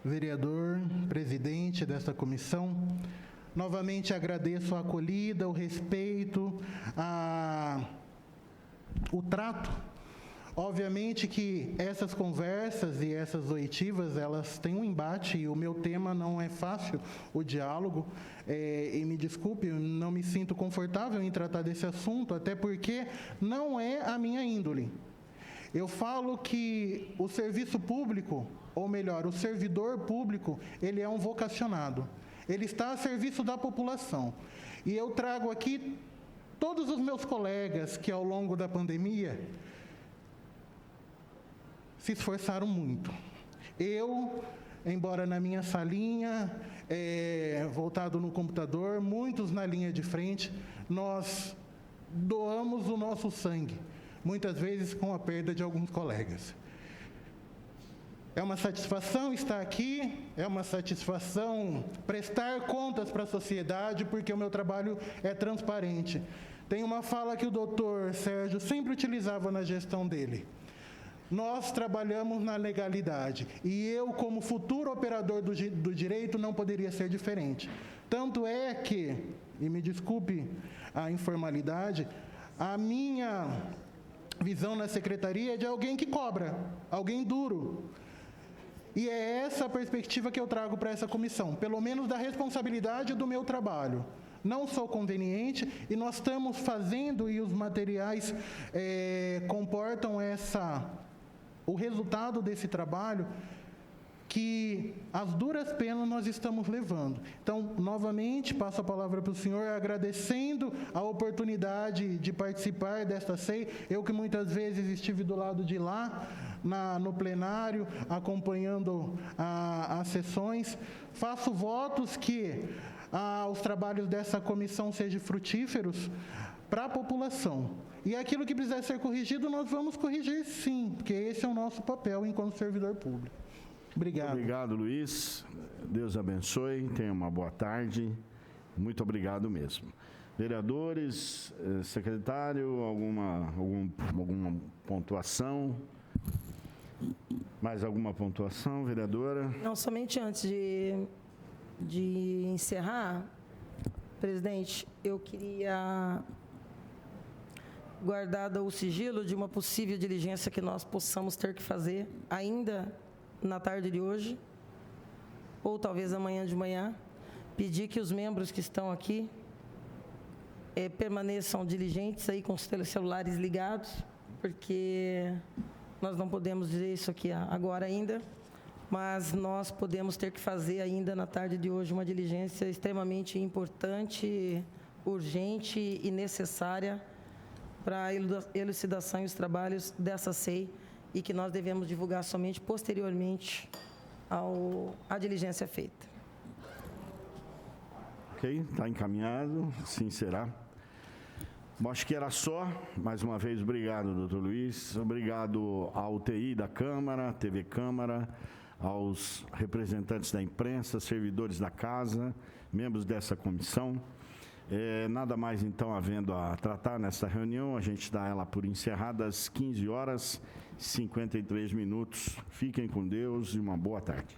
Vereador, presidente desta comissão, novamente agradeço a acolhida, o respeito, o trato. Obviamente que essas conversas e essas oitivas, elas têm um embate e o meu tema não é fácil, o diálogo. E me desculpe, eu não me sinto confortável em tratar desse assunto, até porque não é a minha índole. Eu falo que o serviço público, ou melhor, o servidor público, ele é um vocacionado. Ele está a serviço da população. E eu trago aqui todos os meus colegas que, ao longo da pandemia, se esforçaram muito. Eu, embora na minha salinha, voltado no computador, muitos na linha de frente, nós doamos o nosso sangue, muitas vezes com a perda de alguns colegas. É uma satisfação estar aqui, é uma satisfação prestar contas para a sociedade, porque o meu trabalho é transparente. Tem uma fala que o doutor Sérgio sempre utilizava na gestão dele. Nós trabalhamos na legalidade e eu, como futuro operador do direito, não poderia ser diferente. Tanto é que, e me desculpe a informalidade, a minha visão na secretaria é de alguém que cobra, alguém duro. E é essa a perspectiva que eu trago para essa comissão, pelo menos da responsabilidade do meu trabalho. Não sou conveniente e nós estamos fazendo, e os materiais comportam o resultado desse trabalho, que as duras penas nós estamos levando. Então, novamente, passo a palavra para o senhor, agradecendo a oportunidade de participar desta CEI. Eu que muitas vezes estive do lado de lá, no plenário, acompanhando as sessões. Faço votos que os trabalhos dessa comissão sejam frutíferos para a população. E aquilo que precisar ser corrigido, nós vamos corrigir sim, porque esse é o nosso papel enquanto servidor público. Obrigado. Obrigado, Luiz. Deus abençoe. Tenha uma boa tarde. Muito obrigado mesmo. Vereadores, secretário, alguma pontuação? Mais alguma pontuação, vereadora? Não, somente antes de encerrar, presidente, eu queria, guardado o sigilo de uma possível diligência que nós possamos ter que fazer ainda na tarde de hoje, ou talvez amanhã de manhã, pedir que os membros que estão aqui permaneçam diligentes aí com os celulares ligados, porque nós não podemos dizer isso aqui agora ainda, mas nós podemos ter que fazer ainda na tarde de hoje uma diligência extremamente importante, urgente e necessária para a elucidação e os trabalhos dessa SEI e que nós devemos divulgar somente posteriormente à diligência feita. Ok, está encaminhado, assim será. Bom, acho que era só. Mais uma vez, obrigado, doutor Luiz. Obrigado à UTI da Câmara, TV Câmara, aos representantes da imprensa, servidores da casa, membros dessa comissão. Nada mais, então, havendo a tratar nessa reunião, a gente dá ela por encerrada às 15h53. Fiquem com Deus e uma boa tarde.